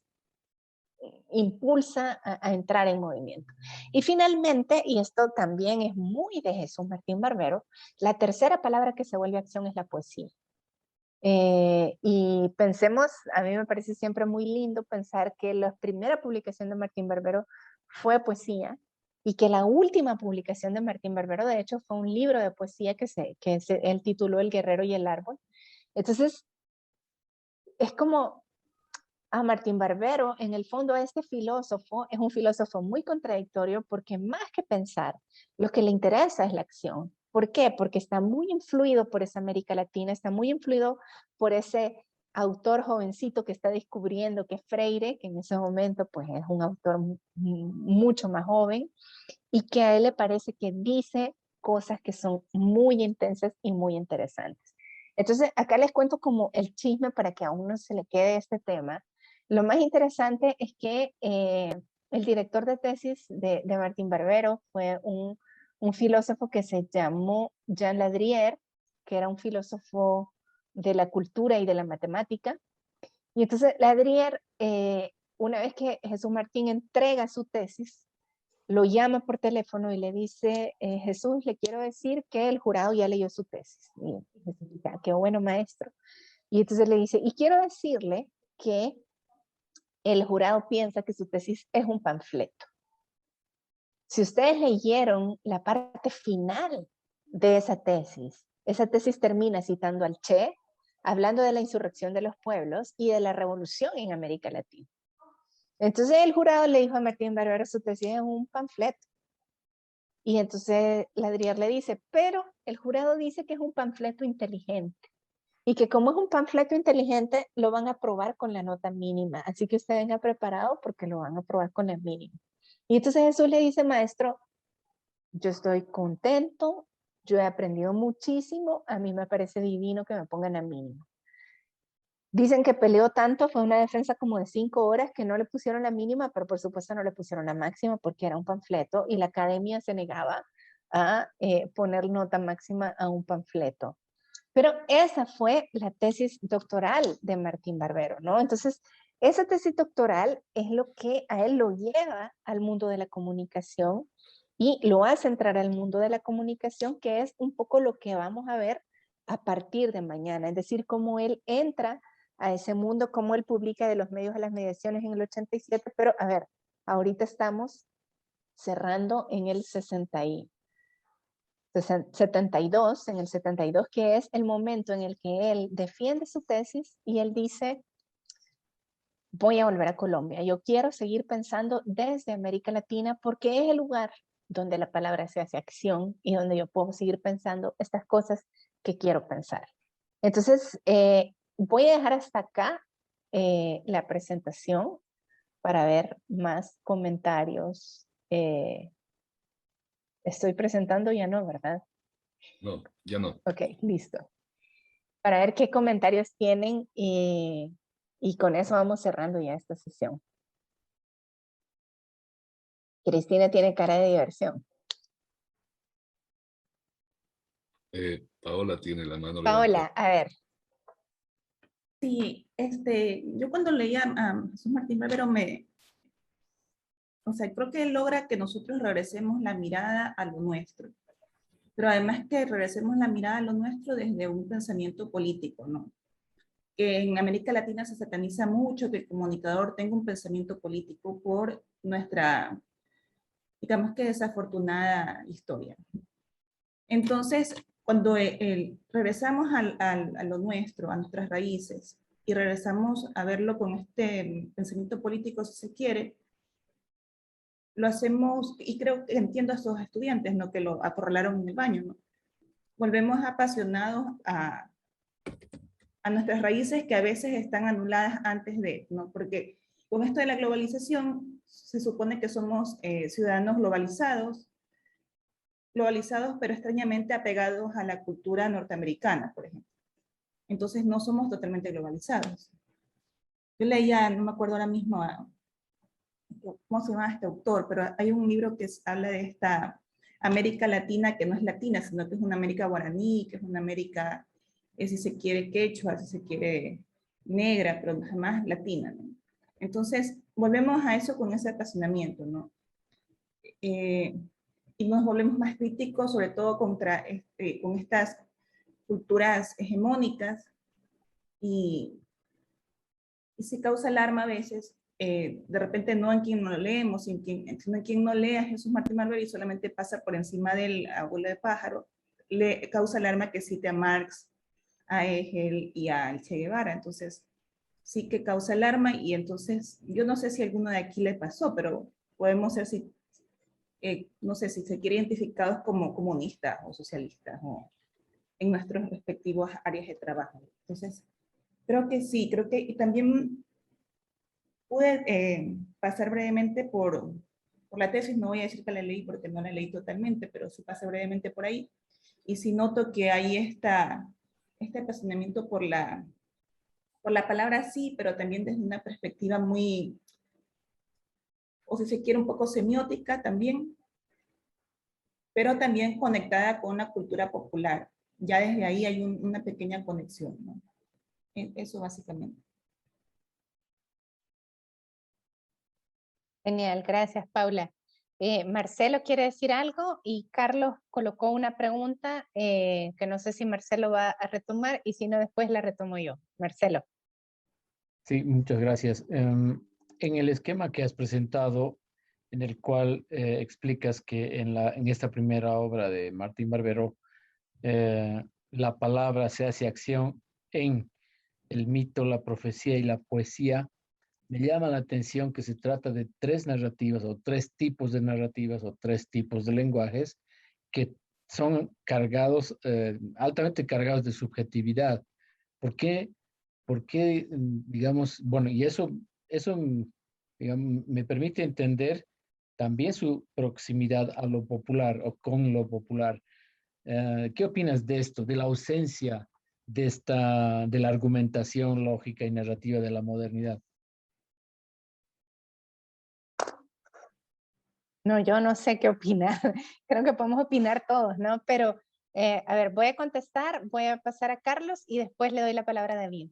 impulsa a entrar en movimiento. Y finalmente, y esto también es muy de Jesús Martín Barbero, la tercera palabra que se vuelve acción es la poesía. Y pensemos, a mí me parece siempre muy lindo pensar que la primera publicación de Martín Barbero fue poesía y que la última publicación de Martín Barbero, de hecho, fue un libro de poesía que él tituló El guerrero y el árbol. Entonces, es como a Martín Barbero, en el fondo, este filósofo es un filósofo muy contradictorio porque más que pensar, lo que le interesa es la acción. ¿Por qué? Porque está muy influido por esa América Latina, está muy influido por ese autor jovencito que está descubriendo que es Freire, que en ese momento pues es un autor mucho más joven, y que a él le parece que dice cosas que son muy intensas y muy interesantes. Entonces, acá les cuento como el chisme para que a uno se le quede este tema. Lo más interesante es que el director de tesis de Martín Barbero fue un filósofo que se llamó Jean Ladrier, que era un filósofo de la cultura y de la matemática. Y entonces Ladrier, una vez que Jesús Martín entrega su tesis, lo llama por teléfono y le dice, Jesús, le quiero decir que el jurado ya leyó su tesis. Y Jesús dice, qué bueno, maestro. Y entonces le dice, y quiero decirle que el jurado piensa que su tesis es un panfleto. Si ustedes leyeron la parte final de esa tesis termina citando al Che, hablando de la insurrección de los pueblos y de la revolución en América Latina. Entonces el jurado le dijo a Martín Barbero, su tesis es un panfleto. Y entonces Ladrier le dice, pero el jurado dice que es un panfleto inteligente. Y que como es un panfleto inteligente, lo van a aprobar con la nota mínima. Así que usted venga preparado porque lo van a aprobar con la mínima. Y entonces Jesús le dice, maestro, yo estoy contento, yo he aprendido muchísimo, a mí me parece divino que me pongan la mínima. Dicen que peleó tanto, fue una defensa como de 5 horas, que no le pusieron la mínima, pero por supuesto no le pusieron la máxima porque era un panfleto y la academia se negaba a poner nota máxima a un panfleto. Pero esa fue la tesis doctoral de Martín Barbero, ¿no? Entonces, esa tesis doctoral es lo que a él lo lleva al mundo de la comunicación y lo hace entrar al mundo de la comunicación, que es un poco lo que vamos a ver a partir de mañana, es decir, cómo él entra a ese mundo, cómo él publica de los medios a las mediaciones en el 87, pero a ver, ahorita estamos cerrando en el 72, en el 72, que es el momento en el que él defiende su tesis y él dice, voy a volver a Colombia, yo quiero seguir pensando desde América Latina porque es el lugar donde la palabra se hace acción y donde yo puedo seguir pensando estas cosas que quiero pensar. Entonces, voy a dejar hasta acá la presentación para ver más comentarios. Estoy presentando, ya no, ¿verdad? No, ya no. Ok, listo. Para ver qué comentarios tienen y con eso vamos cerrando ya esta sesión. Cristina tiene cara de diversión. Paola tiene la mano Paola, levantada. a ver. Sí, yo cuando leía a Jesús Martín Barbero creo que él logra que nosotros regresemos la mirada a lo nuestro, pero además que regresemos la mirada a lo nuestro desde un pensamiento político, ¿no? Que en América Latina se sataniza mucho que el comunicador tenga un pensamiento político por nuestra, digamos que desafortunada historia. Entonces, cuando regresamos a lo nuestro, a nuestras raíces, y regresamos a verlo con este pensamiento político, si se quiere, lo hacemos, y creo que entiendo a esos estudiantes, ¿no? Que lo acorralaron en el baño, ¿no? Volvemos apasionados a nuestras raíces que a veces están anuladas antes de, ¿no? Porque con esto de la globalización se supone que somos ciudadanos globalizados, pero extrañamente apegados a la cultura norteamericana, por ejemplo. Entonces no somos totalmente globalizados. Yo leía, no me acuerdo ahora mismo cómo se llama este autor, pero hay un libro que habla de esta América Latina que no es latina, sino que es una América guaraní, que es una América, si se quiere quechua, si se quiere negra, pero jamás latina, ¿no? Entonces volvemos a eso con ese apasionamiento, ¿no? Y nos volvemos más críticos, sobre todo con estas culturas hegemónicas, y se causa alarma a veces, de repente no en quien no leemos, sino en quien no lee a Jesús Martín Barbero y solamente pasa por encima del abuelo de pájaro, le causa alarma que cite a Marx, a Hegel y a Che Guevara. Entonces sí que causa alarma, y entonces yo no sé si a alguno de aquí le pasó, pero podemos ser no sé si se quiere identificados como comunistas o socialistas o en nuestros respectivos áreas de trabajo. Entonces, creo que sí, creo que y también pude pasar brevemente por la tesis, no voy a decir que la leí porque no la leí totalmente, pero sí pasé brevemente por ahí, y sí noto que hay este apasionamiento por la palabra sí, pero también desde una perspectiva muy, o si se quiere, un poco semiótica también, pero también conectada con una cultura popular. Ya desde ahí hay una pequeña conexión, ¿no? Eso básicamente. Genial, gracias, Paula. Marcelo quiere decir algo y Carlos colocó una pregunta que no sé si Marcelo va a retomar y si no después la retomo yo. Marcelo. Sí, muchas gracias. En el esquema que has presentado, en el cual explicas que en esta primera obra de Martín Barbero, la palabra se hace acción en el mito, la profecía y la poesía, me llama la atención que se trata de tres narrativas o tres tipos de narrativas o tres tipos de lenguajes que son cargados, altamente cargados de subjetividad. ¿Por qué? Porque, digamos, bueno, y eso digamos, me permite entender también su proximidad a lo popular o con lo popular. ¿Qué opinas de esto, de la ausencia de la argumentación lógica y narrativa de la modernidad? No, yo no sé qué opinar. Creo que podemos opinar todos, ¿no? Pero, a ver, voy a contestar, voy a pasar a Carlos y después le doy la palabra a David.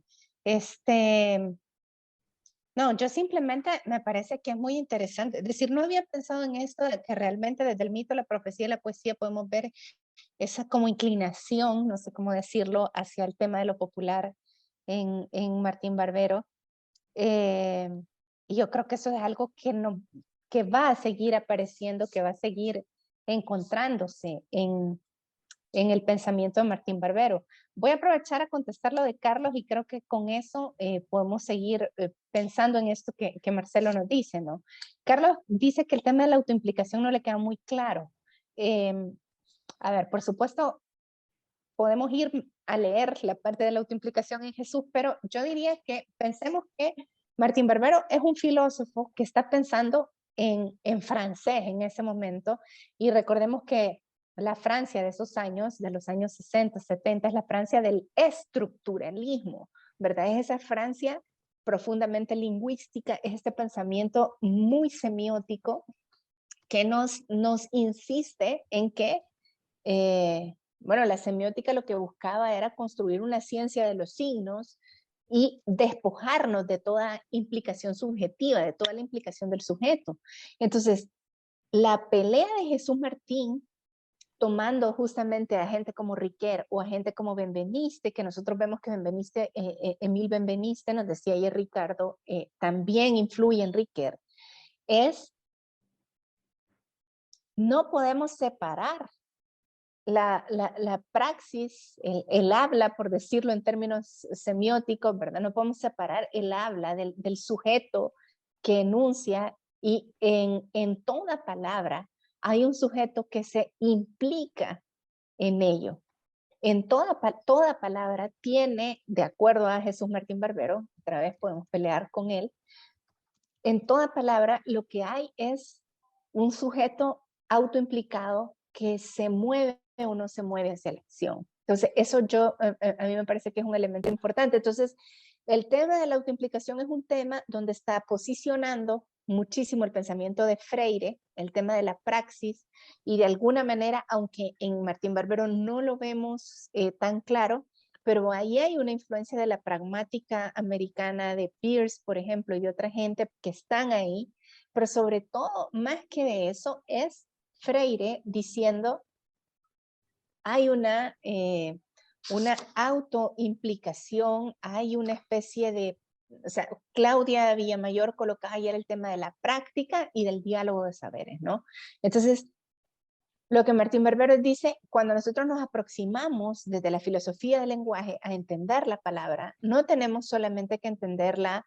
No, yo simplemente me parece que es muy interesante. Es decir, no había pensado en esto de que realmente desde el mito, la profecía y la poesía podemos ver esa como inclinación, no sé cómo decirlo, hacia el tema de lo popular en Martín Barbero. Y yo creo que eso es algo que va a seguir apareciendo, que va a seguir encontrándose en el pensamiento de Martín Barbero. Voy a aprovechar a contestar lo de Carlos y creo que con eso podemos seguir pensando en esto que Marcelo nos dice, ¿no? Carlos dice que el tema de la autoimplicación no le queda muy claro. A ver, por supuesto, podemos ir a leer la parte de la autoimplicación en Jesús, pero yo diría que pensemos que Martín Barbero es un filósofo que está pensando en francés en ese momento, y recordemos que la Francia de esos años, de los años 60, 70, es la Francia del estructuralismo, ¿verdad? Es esa Francia profundamente lingüística, es este pensamiento muy semiótico que nos insiste en que bueno, la semiótica lo que buscaba era construir una ciencia de los signos y despojarnos de toda implicación subjetiva, de toda la implicación del sujeto. Entonces, la pelea de Jesús Martín, tomando justamente a gente como Riquet o a gente como Benveniste, que nosotros vemos que Benveniste, Emile Benveniste, nos decía ayer Ricardo, también influye en Riquet, es no podemos separar la praxis, el habla, por decirlo en términos semióticos, ¿verdad? No podemos separar el habla del sujeto que enuncia, y en toda palabra hay un sujeto que se implica en ello. En toda palabra tiene, de acuerdo a Jesús Martín Barbero, otra vez podemos pelear con él, en toda palabra lo que hay es un sujeto autoimplicado que se mueve o no se mueve hacia la acción. Entonces, eso a mí me parece que es un elemento importante. Entonces, el tema de la autoimplicación es un tema donde está posicionando muchísimo el pensamiento de Freire, el tema de la praxis, y de alguna manera, aunque en Martín Barbero no lo vemos tan claro, pero ahí hay una influencia de la pragmática americana de Peirce, por ejemplo, y de otra gente que están ahí, pero sobre todo, más que de eso, es Freire diciendo hay una autoimplicación, hay una especie de, o sea, Claudia Villamayor colocaba ayer el tema de la práctica y del diálogo de saberes, ¿no? Entonces, lo que Martín Barbero dice, cuando nosotros nos aproximamos desde la filosofía del lenguaje a entender la palabra, no tenemos solamente que entenderla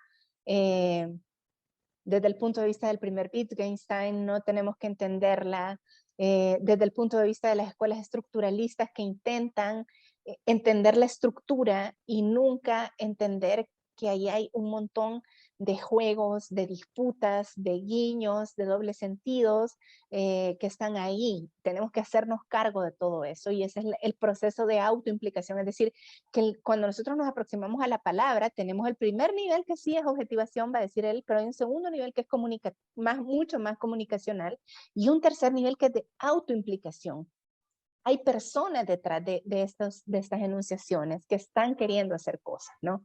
desde el punto de vista del primer Wittgenstein, no tenemos que entenderla desde el punto de vista de las escuelas estructuralistas que intentan entender la estructura y nunca entender que ahí hay un montón de juegos, de disputas, de guiños, de dobles sentidos que están ahí. Tenemos que hacernos cargo de todo eso y ese es el proceso de autoimplicación, es decir, que cuando nosotros nos aproximamos a la palabra, tenemos el primer nivel que sí es objetivación, va a decir él, pero hay un segundo nivel que es mucho más comunicacional y un tercer nivel que es de autoimplicación. Hay personas detrás de estas enunciaciones que están queriendo hacer cosas, ¿no?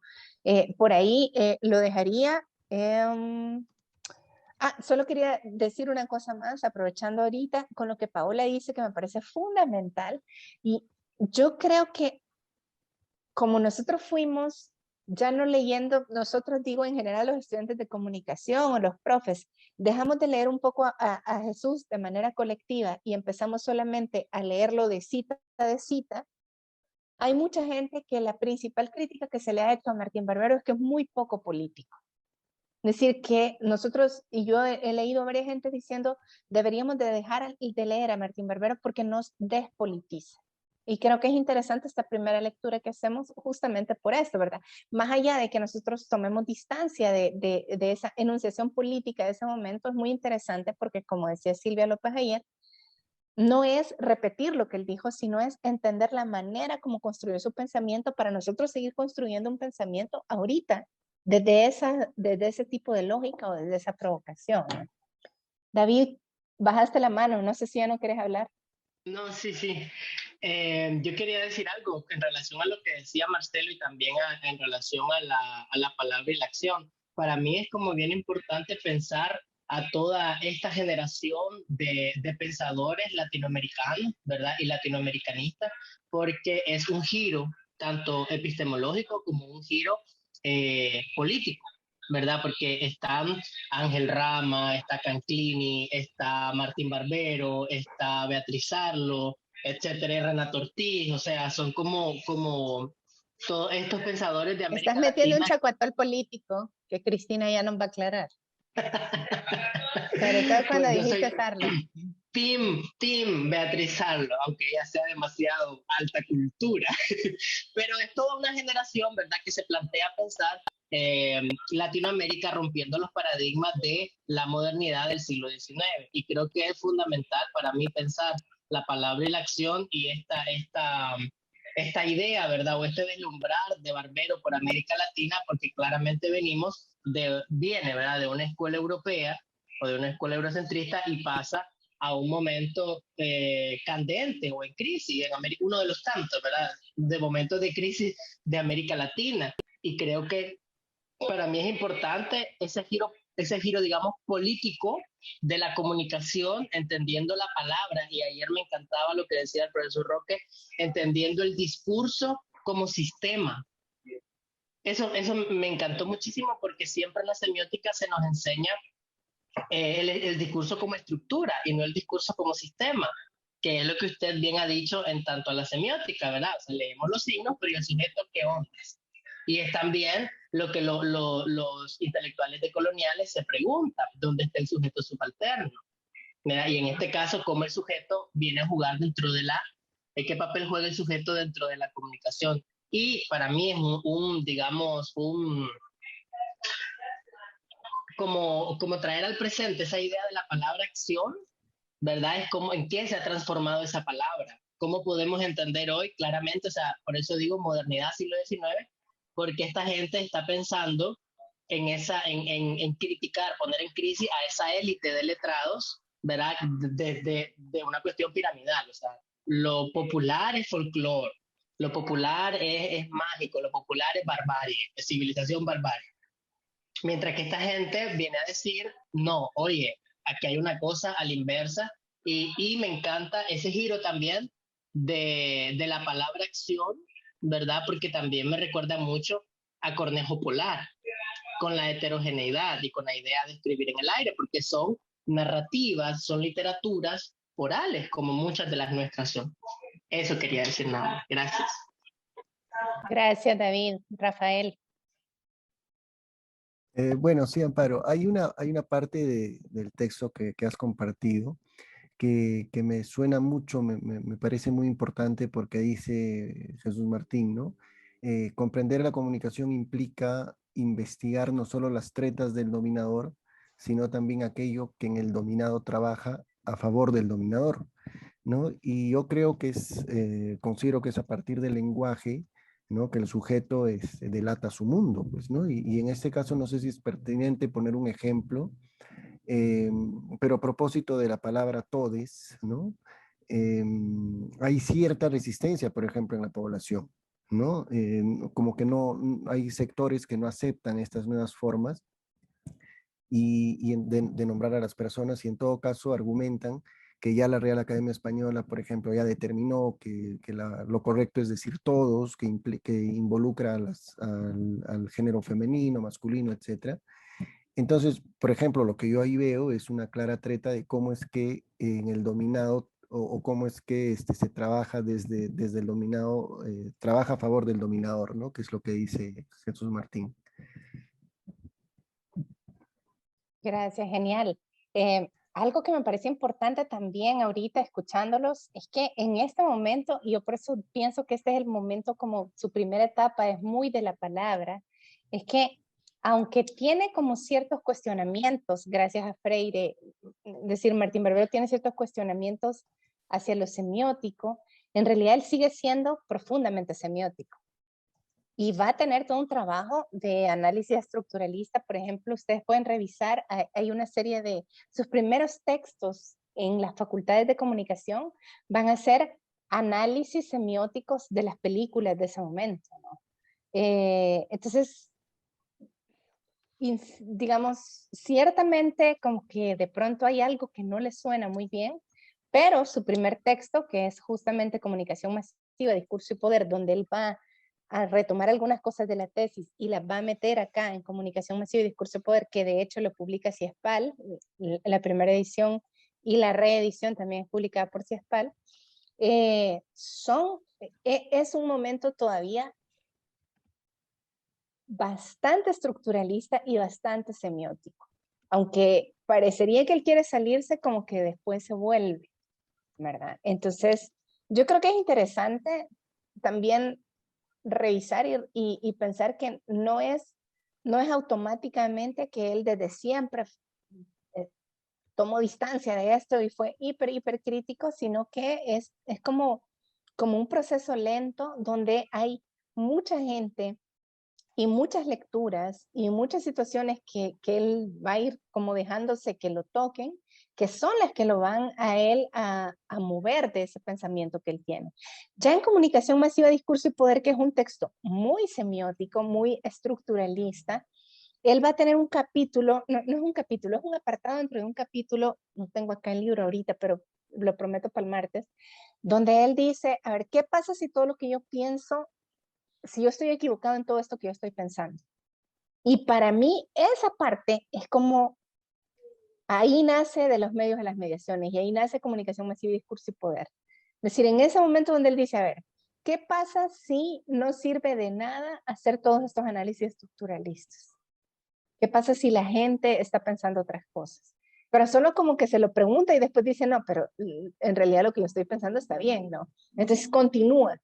Por ahí lo dejaría. Solo quería decir una cosa más, aprovechando ahorita con lo que Paola dice, que me parece fundamental. Y yo creo que como nosotros fuimos, ya no leyendo, nosotros digo en general los estudiantes de comunicación o los profes, dejamos de leer un poco a Jesús de manera colectiva y empezamos solamente a leerlo de cita, hay mucha gente que la principal crítica que se le ha hecho a Martín Barbero es que es muy poco político. Es decir, que nosotros, y yo he leído a varias gente diciendo, deberíamos de dejar de leer a Martín Barbero porque nos despolitiza. Y creo que es interesante esta primera lectura que hacemos justamente por esto, ¿verdad? Más allá de que nosotros tomemos distancia de esa enunciación política de ese momento, es muy interesante porque, como decía Silvia López ayer, no es repetir lo que él dijo, sino es entender la manera como construyó su pensamiento para nosotros seguir construyendo un pensamiento ahorita, desde ese tipo de lógica o desde esa provocación. David, bajaste la mano, no sé si ya no quieres hablar. No, sí. Yo quería decir algo en relación a lo que decía Marcelo y también en relación a la palabra y la acción. Para mí es como bien importante pensar a toda esta generación de pensadores latinoamericanos, ¿verdad? Y latinoamericanistas, porque es un giro tanto epistemológico como un giro político, ¿verdad? Porque están Ángel Rama, está Canclini, está Martín Barbero, está Beatriz Arlo, etcétera, y Renato Ortiz, o sea, son como todos estos pensadores de América Estás metiendo Latina. un chacuatol político que Cristina ya nos va a aclarar. Sobre todo cuando Pues dijiste Arlo. Team Beatriz Arlo, aunque ella sea demasiado alta cultura. Pero es toda una generación, ¿verdad?, que se plantea pensar Latinoamérica rompiendo los paradigmas de la modernidad del siglo XIX. Y creo que es fundamental para mí pensar la palabra y la acción y esta idea, ¿verdad?, o este deslumbrar de Barbero por América Latina, porque claramente viene, ¿verdad?, de una escuela europea o de una escuela eurocentrista y pasa a un momento candente o en crisis, uno de los tantos, ¿verdad?, de momentos de crisis de América Latina. Y creo que para mí es importante ese giro, digamos, político de la comunicación, entendiendo la palabra, y ayer me encantaba lo que decía el profesor Roque, entendiendo el discurso como sistema. Eso me encantó muchísimo porque siempre en la semiótica se nos enseña el discurso como estructura y no el discurso como sistema, que es lo que usted bien ha dicho en tanto a la semiótica, ¿verdad? O sea, leemos los signos, pero ¿y el sujeto qué onda? Y es también lo que los intelectuales decoloniales se preguntan, ¿dónde está el sujeto subalterno? ¿Verdad? Y en este caso, ¿cómo el sujeto viene a jugar dentro de qué papel juega el sujeto dentro de la comunicación? Y para mí es como traer al presente esa idea de la palabra acción, ¿verdad? Es como en qué se ha transformado esa palabra. ¿Cómo podemos entender hoy claramente? O sea, por eso digo modernidad siglo XIX, porque esta gente está pensando en criticar, poner en crisis a esa élite de letrados, ¿verdad? De una cuestión piramidal. O sea, lo popular es folclore, lo popular es mágico, lo popular es barbarie, es civilización barbarie. Mientras que esta gente viene a decir, no, oye, aquí hay una cosa a la inversa, y me encanta ese giro también de la palabra acción, ¿verdad? Porque también me recuerda mucho a Cornejo Polar, con la heterogeneidad y con la idea de escribir en el aire, porque son narrativas, son literaturas orales, como muchas de las nuestras son. Eso quería decir nada más. Gracias. Gracias, David. Rafael. Bueno, sí, Amparo, hay una parte del texto que has compartido que me suena mucho, me parece muy importante porque dice Jesús Martín, ¿no? Comprender la comunicación implica investigar no solo las tretas del dominador, sino también aquello que en el dominado trabaja a favor del dominador, ¿no? Y yo creo que considero que es a partir del lenguaje, ¿no? Que el sujeto delata su mundo, pues, ¿no? Y en este caso no sé si es pertinente poner un ejemplo, eh, pero a propósito de la palabra todes, ¿no? Hay cierta resistencia, por ejemplo, en la población, ¿no? Como que no, hay sectores que no aceptan estas nuevas formas de nombrar a las personas y en todo caso argumentan que ya la Real Academia Española, por ejemplo, ya determinó que lo correcto es decir todos, que involucra al género femenino, masculino, etcétera. Entonces, por ejemplo, lo que yo ahí veo es una clara treta de cómo es que en el dominado o cómo es que se trabaja desde el dominado, trabaja a favor del dominador, ¿no? Que es lo que dice Jesús Martín. Gracias, genial. Algo que me parece importante también ahorita escuchándolos es que en este momento, y yo por eso pienso que este es el momento como su primera etapa es muy de la palabra, es que aunque tiene como ciertos cuestionamientos, gracias a Freire, decir Martín Barbero tiene ciertos cuestionamientos hacia lo semiótico, en realidad él sigue siendo profundamente semiótico. Y va a tener todo un trabajo de análisis estructuralista. Por ejemplo, ustedes pueden revisar, hay una serie de sus primeros textos en las facultades de comunicación, van a ser análisis semióticos de las películas de ese momento, ¿no? Entonces, digamos, ciertamente como que de pronto hay algo que no le suena muy bien, pero su primer texto, que es justamente Comunicación Masiva, Discurso y Poder, donde él va a retomar algunas cosas de la tesis y las va a meter acá en Comunicación Masiva y Discurso y Poder, que de hecho lo publica CIESPAL, la primera edición y la reedición también es publicada por CIESPAL, es un momento todavía bastante estructuralista y bastante semiótico, aunque parecería que él quiere salirse como que después se vuelve, ¿verdad? Entonces, yo creo que es interesante también revisar y pensar que no es automáticamente que él desde siempre tomó distancia de esto y fue hiper crítico, sino que es como un proceso lento donde hay mucha gente y muchas lecturas y muchas situaciones que él va a ir como dejándose que lo toquen, que son las que lo van a él a mover de ese pensamiento que él tiene. Ya en Comunicación Masiva, Discurso y Poder, que es un texto muy semiótico, muy estructuralista, él va a tener un capítulo, no es un capítulo, es un apartado dentro de un capítulo, no tengo acá el libro ahorita, pero lo prometo para el martes, donde él dice, a ver, ¿qué pasa si todo lo que yo pienso, si yo estoy equivocado en todo esto que yo estoy pensando? Y para mí esa parte es como, ahí nace de los medios de las mediaciones y ahí nace Comunicación Masiva, Discurso y Poder. Es decir, en ese momento donde él dice, a ver, ¿qué pasa si no sirve de nada hacer todos estos análisis estructuralistas? ¿Qué pasa si la gente está pensando otras cosas? Pero solo como que se lo pregunta y después dice, no, pero en realidad lo que yo estoy pensando está bien, ¿no? Entonces continúa.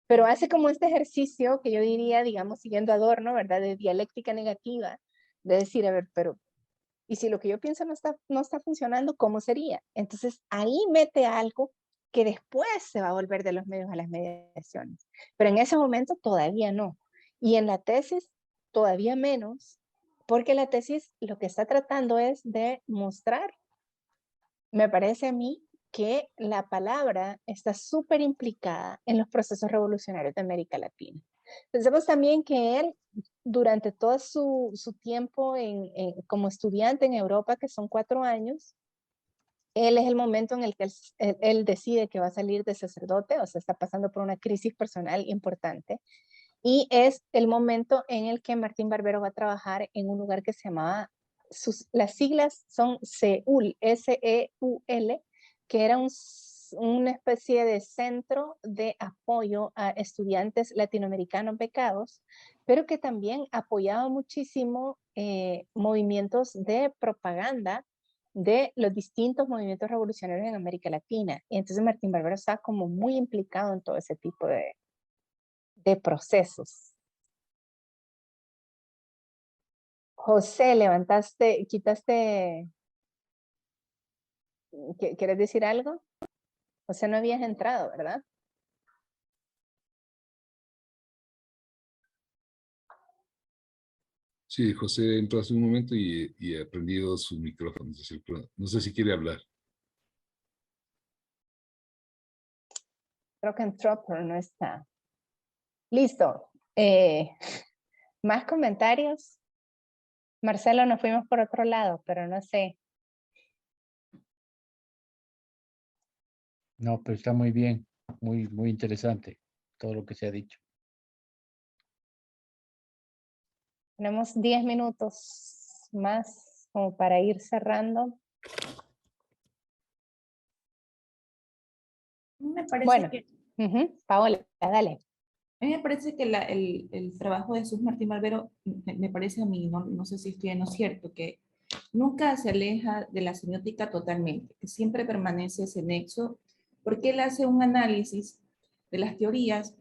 Pero hace como este ejercicio que yo diría, digamos, siguiendo Adorno, ¿verdad? De dialéctica negativa, de decir, a ver, pero, ¿y si lo que yo pienso no está funcionando, cómo sería? Entonces ahí mete algo que después se va a volver de los medios a las mediaciones. Pero en ese momento todavía no. Y en la tesis todavía menos, porque la tesis lo que está tratando es de mostrar, me parece a mí, que la palabra está súper implicada en los procesos revolucionarios de América Latina. Pensemos también que él, durante todo su tiempo como estudiante en Europa, que son 4 años, él es el momento en el que él decide que va a salir de sacerdote, o sea, está pasando por una crisis personal importante, y es el momento en el que Martín Barbero va a trabajar en un lugar que se llamaba, las siglas son SEUL, S-E-U-L, que era una especie de centro de apoyo a estudiantes latinoamericanos becados, pero que también apoyaba muchísimo movimientos de propaganda de los distintos movimientos revolucionarios en América Latina. Y entonces Martín Barbero está como muy implicado en todo ese tipo de procesos. José, levantaste, quitaste, ¿quieres decir algo? José, no habías entrado, ¿verdad? Sí, José entró hace un momento y ha prendido su micrófono. No sé si quiere hablar. Creo que entró, pero no está. Listo. ¿Más comentarios? Marcelo, nos fuimos por otro lado, pero no sé. No, pero está muy bien, muy interesante todo lo que se ha dicho. Tenemos 10 minutos más como para ir cerrando. Me parece Bueno, que, Paola, dale. a mí me parece que el trabajo de Jesús Martín Barbero, me parece a mí, no sé si estoy en lo cierto, que nunca se aleja de la semiótica totalmente, que siempre permanece ese nexo, porque él hace un análisis de las teorías,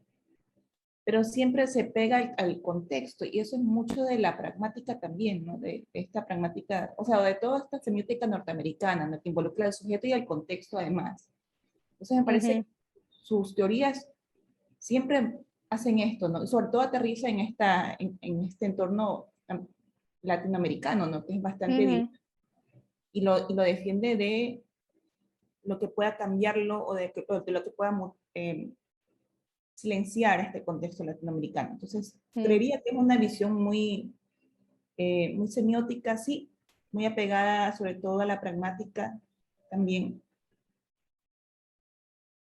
pero siempre se pega al contexto, y eso es mucho de la pragmática también, ¿no? De esta pragmática, o sea, de toda esta semiótica norteamericana, ¿no? Que involucra al sujeto y al contexto además. Entonces me parece que sus teorías siempre hacen esto, ¿no? Sobre todo aterriza en este entorno latinoamericano, ¿no? Que es bastante y lo defiende de lo que pueda cambiarlo o de lo que pueda silenciar este contexto latinoamericano. Entonces, creería que es una visión muy semiótica, sí, muy apegada sobre todo a la pragmática también.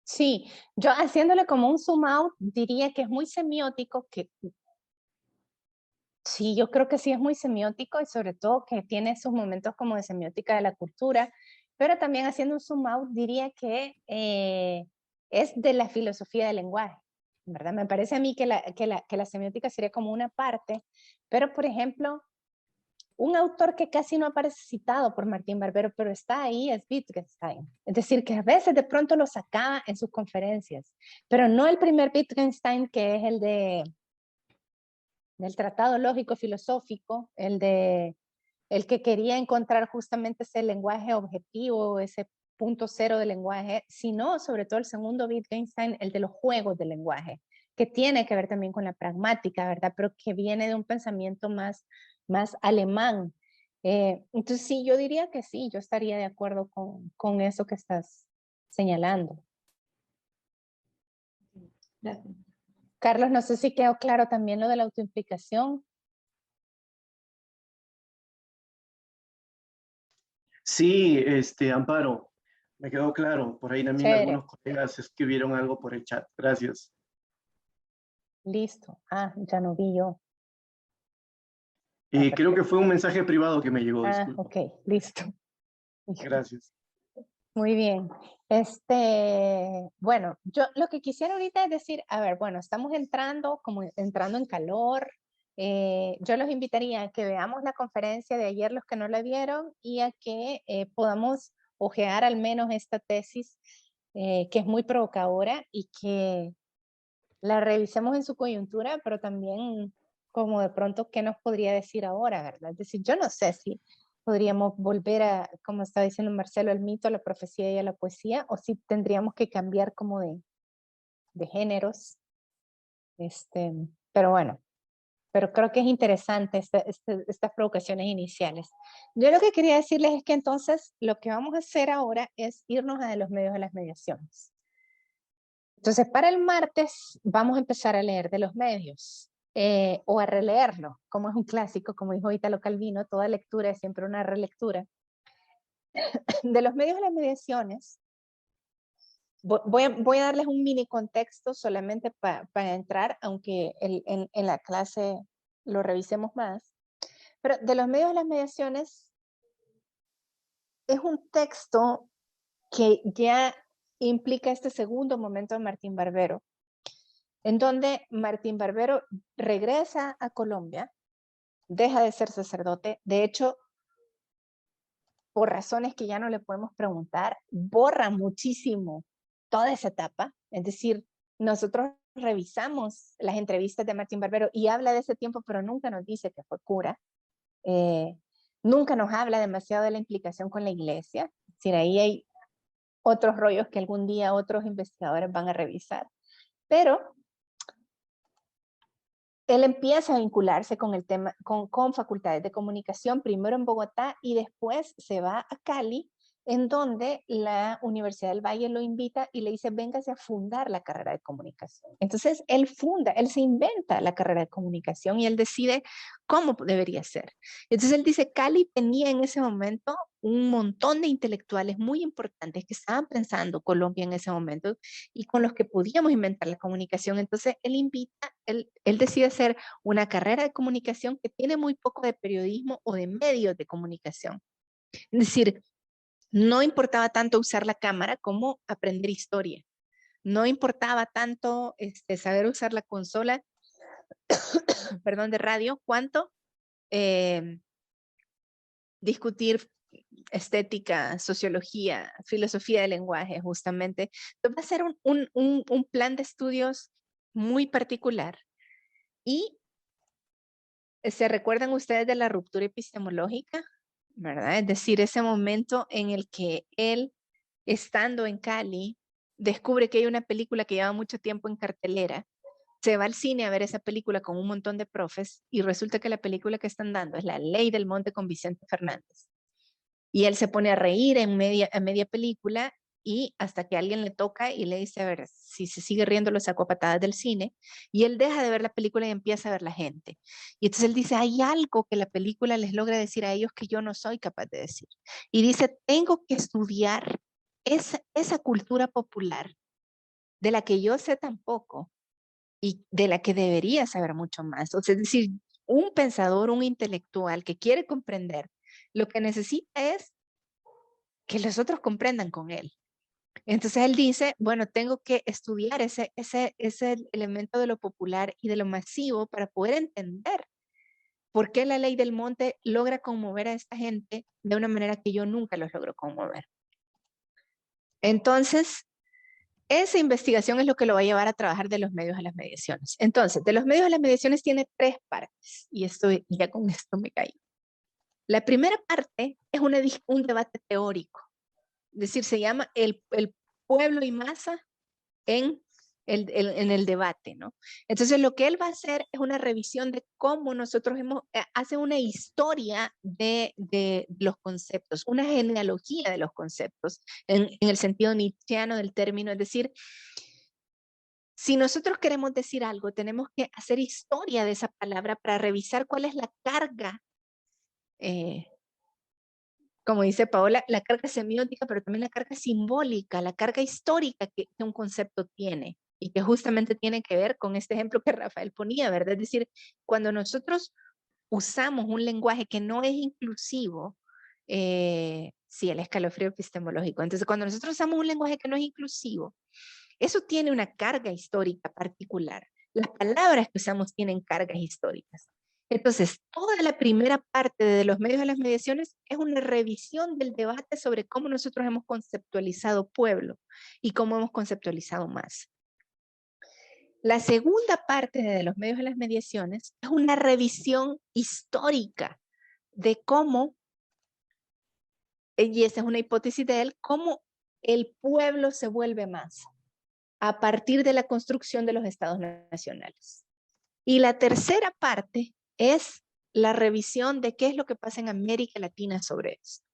Sí, yo haciéndole como un zoom out, diría que es muy semiótico, que sí, yo creo que sí es muy semiótico y sobre todo que tiene sus momentos como de semiótica de la cultura, pero también haciendo un zoom out diría que es de la filosofía del lenguaje, ¿verdad? Me parece a mí que la semiótica sería como una parte, pero por ejemplo, un autor que casi no aparece citado por Martín Barbero, pero está ahí, es Wittgenstein. Es decir, que a veces de pronto lo sacaba en sus conferencias, pero no el primer Wittgenstein, que es el del tratado lógico filosófico, el que quería encontrar justamente ese lenguaje objetivo, ese punto cero del lenguaje, sino sobre todo el segundo Wittgenstein, el de los juegos del lenguaje, que tiene que ver también con la pragmática, ¿verdad? Pero que viene de un pensamiento más alemán. Entonces sí, yo diría que sí, yo estaría de acuerdo con eso que estás señalando. Gracias. Carlos, no sé si quedó claro también lo de la autoimplicación. Sí, Amparo, me quedó claro. Por ahí también Chévere. algunos colegas escribieron algo por el chat. Gracias. Listo. Ya no vi yo. Creo que fue un mensaje privado que me llegó, disculpa. Ok, listo. Gracias. Muy bien. Bueno, yo lo que quisiera ahorita es decir, a ver, bueno, estamos entrando en calor. Yo los invitaría a que veamos la conferencia de ayer, los que no la vieron, y a que podamos ojear al menos esta tesis, que es muy provocadora, y que la revisemos en su coyuntura, pero también como de pronto qué nos podría decir ahora, ¿verdad? Es decir, yo no sé si podríamos volver a, como está diciendo Marcelo, al mito, a la profecía y a la poesía, o si tendríamos que cambiar como de géneros. Pero bueno, pero creo que es interesante estas provocaciones iniciales. Yo lo que quería decirles es que entonces lo que vamos a hacer ahora es irnos a los medios de las mediaciones. Entonces, para el martes vamos a empezar a leer de los medios, o a releerlo, como es un clásico, como dijo Italo Calvino, toda lectura es siempre una relectura. De los medios de las mediaciones, voy a darles un mini contexto solamente para entrar, aunque en la clase lo revisemos más. Pero de los medios de las mediaciones es un texto que ya implica este segundo momento de Martín Barbero, en donde Martín Barbero regresa a Colombia deja de ser sacerdote. De hecho, por razones que ya no le podemos preguntar, borra muchísimo toda esa etapa. Es decir, nosotros revisamos las entrevistas de Martín Barbero y habla de ese tiempo, pero nunca nos dice que fue cura. Nunca nos habla demasiado de la implicación con la iglesia. Es decir, ahí hay otros rollos que algún día otros investigadores van a revisar. Pero él empieza a vincularse con el tema, con facultades de comunicación, primero en Bogotá y después se va a Cali, en donde la Universidad del Valle lo invita y le dice, véngase a fundar la carrera de comunicación. Entonces él se inventa la carrera de comunicación y él decide cómo debería ser. Entonces él dice, Cali tenía en ese momento un montón de intelectuales muy importantes que estaban pensando Colombia en ese momento y con los que podíamos inventar la comunicación. Entonces él decide hacer una carrera de comunicación que tiene muy poco de periodismo o de medios de comunicación. Es decir, no importaba tanto usar la cámara como aprender historia. No importaba tanto saber usar la consola perdón, de radio, cuanto discutir estética, sociología, filosofía del lenguaje, justamente. Entonces va a ser un plan de estudios muy particular. Y ¿se recuerdan ustedes de la ruptura epistemológica? ¿Verdad? Es decir, ese momento en el que él, estando en Cali, descubre que hay una película que lleva mucho tiempo en cartelera, se va al cine a ver esa película con un montón de profes y resulta que la película que están dando es La Ley del Monte con Vicente Fernández. Y él se pone a reír a media película y hasta que alguien le toca y le dice, a ver, si se sigue riendo lo saco a patadas del cine. Y él deja de ver la película y empieza a ver la gente. Y entonces él dice, hay algo que la película les logra decir a ellos que yo no soy capaz de decir. Y dice, tengo que estudiar esa cultura popular de la que yo sé tan poco y de la que debería saber mucho más. O sea, es decir, un pensador, un intelectual que quiere comprender, lo que necesita es que los otros comprendan con él. Entonces él dice, bueno, tengo que estudiar ese elemento de lo popular y de lo masivo para poder entender por qué la ley del monte logra conmover a esta gente de una manera que yo nunca los logro conmover. Entonces, esa investigación es lo que lo va a llevar a trabajar de los medios a las mediaciones. Entonces, de los medios a las mediaciones tiene 3 partes y ya con esto me callo. La primera parte es un debate teórico, es decir, se llama el pueblo y masa en el debate, ¿no? Entonces lo que él va a hacer es una revisión de cómo nosotros hace una historia de los conceptos, una genealogía de los conceptos, en el sentido nietzscheano del término, es decir, si nosotros queremos decir algo, tenemos que hacer historia de esa palabra para revisar cuál es la carga, como dice Paola, la carga semiótica, pero también la carga simbólica, la carga histórica que un concepto tiene y que justamente tiene que ver con este ejemplo que Rafael ponía, ¿verdad? Es decir, cuando nosotros usamos un lenguaje que no es inclusivo, sí, el escalofrío epistemológico. Entonces, cuando nosotros usamos un lenguaje que no es inclusivo, eso tiene una carga histórica particular. Las palabras que usamos tienen cargas históricas. Entonces, toda la primera parte de los medios de las mediaciones es una revisión del debate sobre cómo nosotros hemos conceptualizado pueblo y cómo hemos conceptualizado masa. La segunda parte de los medios de las mediaciones es una revisión histórica de cómo, y esa es una hipótesis de él, cómo el pueblo se vuelve masa a partir de la construcción de los estados nacionales. Y la tercera parte es la revisión de qué es lo que pasa en América Latina sobre esto.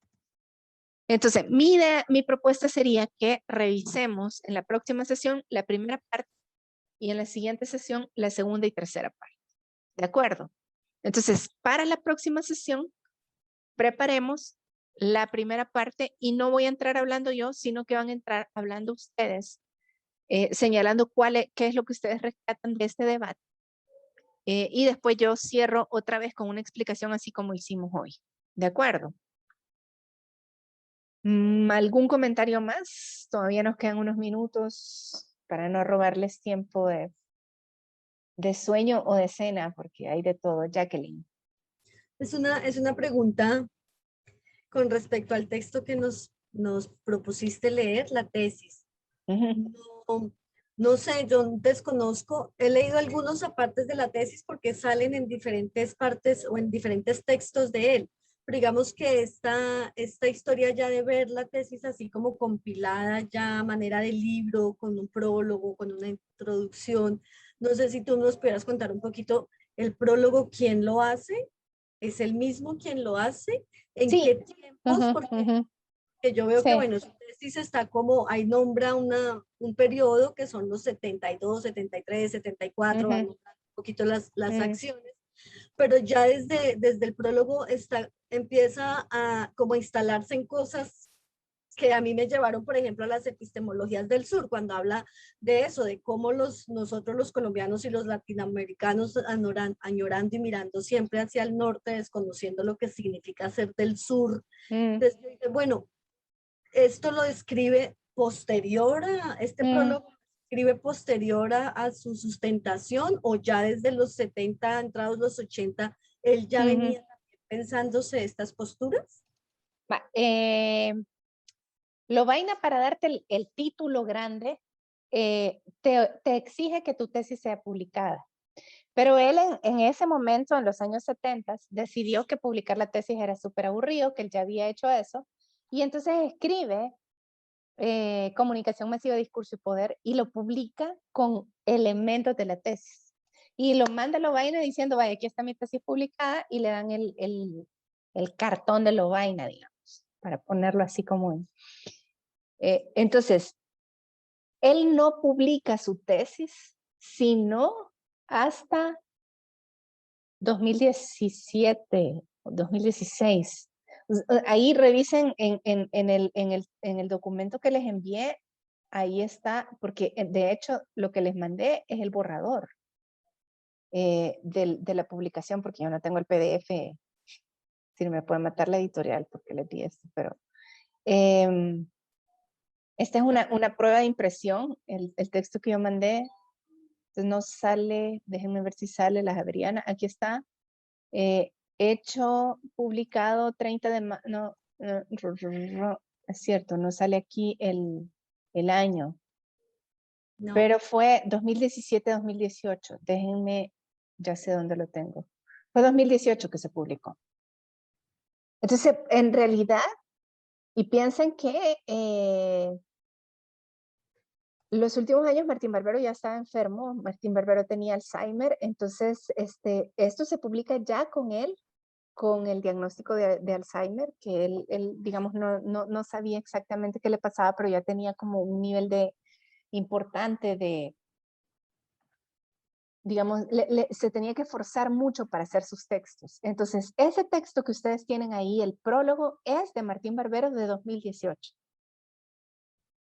Entonces, mi propuesta sería que revisemos en la próxima sesión la primera parte y en la siguiente sesión la segunda y tercera parte. ¿De acuerdo? Entonces, para la próxima sesión, preparemos la primera parte y no voy a entrar hablando yo, sino que van a entrar hablando ustedes, señalando qué es lo que ustedes rescatan de este debate. Y después yo cierro otra vez con una explicación así como hicimos hoy. ¿De acuerdo? ¿Algún comentario más? Todavía nos quedan unos minutos para no robarles tiempo de sueño o de cena, porque hay de todo. Jacqueline. Es una pregunta con respecto al texto que nos propusiste leer, la tesis. No, no sé, yo desconozco, he leído algunos apartes de la tesis porque salen en diferentes partes o en diferentes textos de él. Pero digamos que esta historia ya de ver la tesis así como compilada ya a manera de libro, con un prólogo, con una introducción. No sé si tú nos pudieras contar un poquito el prólogo, quién lo hace, ¿es el mismo quien lo hace? ¿En qué tiempos? Porque que yo veo que, bueno, su tesis está como, ahí nombra un periodo que son los 72, 73, 74, van nombrando un poquito las acciones, pero ya desde el prólogo empieza a como instalarse en cosas que a mí me llevaron, por ejemplo, a las epistemologías del sur, cuando habla de eso, de cómo nosotros los colombianos y los latinoamericanos añorando y mirando siempre hacia el norte, desconociendo lo que significa ser del sur. Entonces, bueno, esto lo describe posterior a, este prólogo escribe posterior a su sustentación, o ya desde los 70, entrados los 80, él ya venía pensándose estas posturas. Lovaina, para darte el título grande, te exige que tu tesis sea publicada. Pero él en ese momento, en los años 70, decidió que publicar la tesis era súper aburrido, que él ya había hecho eso, y entonces escribe Comunicación Masiva, Discurso y Poder, y lo publica con elementos de la tesis. Y lo manda a Lovaina diciendo, vaya, aquí está mi tesis publicada, y le dan el cartón de Lovaina, digamos, para ponerlo así como en... entonces, él no publica su tesis, sino hasta 2017, 2016. Ahí revisen en el documento que les envié, ahí está, porque de hecho lo que les mandé es el borrador de la publicación, porque yo no tengo el PDF, si me puede matar la editorial porque les di esto, pero esta es una prueba de impresión, el texto que yo mandé. Entonces no sale, déjenme ver si sale la Adriana, aquí está, hecho, publicado 30 de mayo, no, es cierto, no sale aquí el año, no. Pero fue 2017-2018, déjenme, ya sé dónde lo tengo, fue 2018 que se publicó. Entonces, en realidad, y piensen que los últimos años Martín Barbero ya estaba enfermo, Martín Barbero tenía Alzheimer, entonces esto se publica ya con él, con el diagnóstico de Alzheimer, que él digamos, no sabía exactamente qué le pasaba, pero ya tenía como un nivel importante de, digamos, se tenía que forzar mucho para hacer sus textos. Entonces, ese texto que ustedes tienen ahí, el prólogo, es de Martín Barbero de 2018.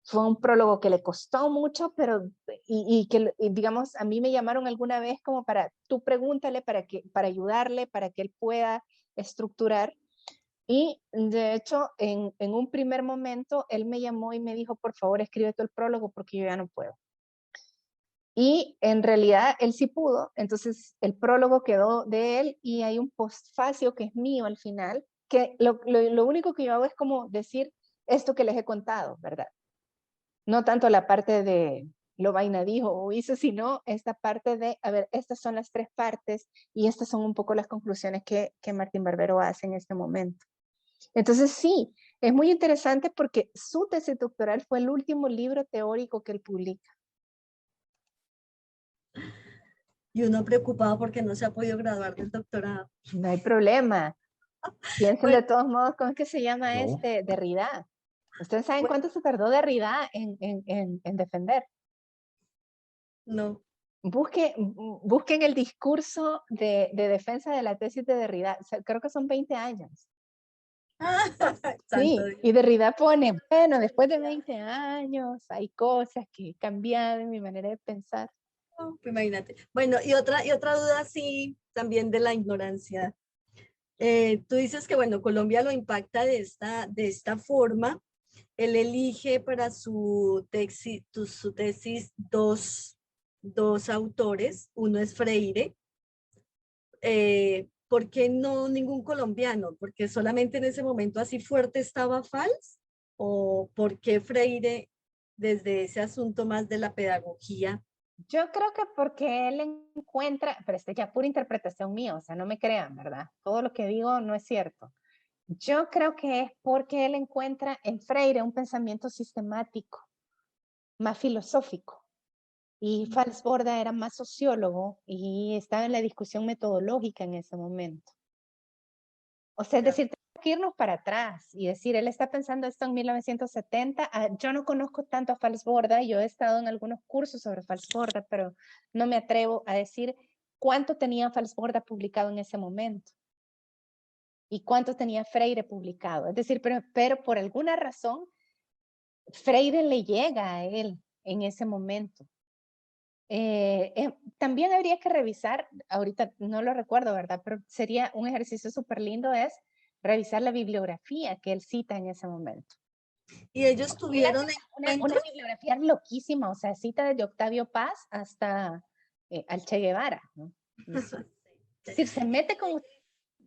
Fue un prólogo que le costó mucho, pero, y digamos, a mí me llamaron alguna vez como para, tú pregúntale para ayudarle, para que él pueda estructurar. Y de hecho, en un primer momento, él me llamó y me dijo, por favor, escribe tú el prólogo porque yo ya no puedo. Y en realidad, él sí pudo. Entonces, el prólogo quedó de él y hay un postfacio que es mío al final, que lo único que yo hago es como decir esto que les he contado, ¿verdad? No tanto la parte de Lovaina dijo o hizo, sino esta parte de, a ver, estas son las tres partes y estas son un poco las conclusiones que Martín Barbero hace en este momento. Entonces sí, es muy interesante porque su tesis doctoral fue el último libro teórico que él publica. Y uno preocupado porque no se ha podido graduar del doctorado. No hay problema. Piensen de todos modos, ¿cómo es que se llama Derrida? ¿Ustedes saben cuánto se tardó Derrida en defender? No. Busquen el discurso de defensa de la tesis de Derrida. O sea, creo que son 20 años. Sí, y Derrida pone, bueno, después de 20 años hay cosas que he cambiado en mi manera de pensar. Oh, imagínate. Bueno, y otra duda, sí, también de la ignorancia. Tú dices que, bueno, Colombia lo impacta de esta forma. Él elige para su tesis dos autores. Uno es Freire. ¿por qué no ningún colombiano? ¿Porque solamente en ese momento así fuerte estaba Valls? ¿O por qué Freire, desde ese asunto más de la pedagogía? Yo creo que porque él encuentra, pero este ya pura interpretación mía, o sea, no me crean, ¿verdad? Todo lo que digo no es cierto. Yo creo que es porque él encuentra en Freire un pensamiento sistemático, más filosófico. Y Falsborda era más sociólogo y estaba en la discusión metodológica en ese momento. O sea, es decir, tenemos que irnos para atrás y decir, él está pensando esto en 1970. Yo no conozco tanto a Falsborda, yo he estado en algunos cursos sobre Falsborda, pero no me atrevo a decir cuánto tenía Falsborda publicado en ese momento y cuánto tenía Freire publicado. Es decir, pero por alguna razón, Freire le llega a él en ese momento. También habría que revisar, ahorita no lo recuerdo, ¿verdad? Pero sería un ejercicio súper lindo es revisar la bibliografía que él cita en ese momento. Y ellos tuvieron una bibliografía loquísima, o sea, cita desde Octavio Paz hasta al Che Guevara, ¿no? Es decir, se mete con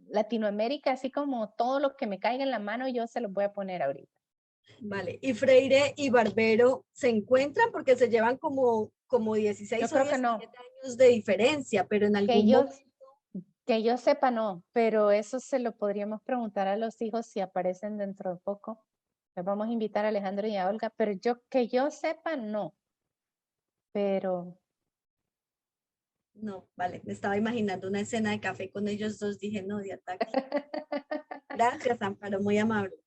Latinoamérica, así como todo lo que me caiga en la mano, yo se los voy a poner ahorita. Vale, y Freire y Barbero se encuentran porque se llevan como 16 o 17 años de diferencia, pero en algún momento... Que yo sepa no, pero eso se lo podríamos preguntar a los hijos si aparecen dentro de poco. Les vamos a invitar a Alejandro y a Olga, pero que yo sepa no. Pero... No, vale, me estaba imaginando una escena de café con ellos dos, dije no, de ataque. Gracias, Amparo, muy amable.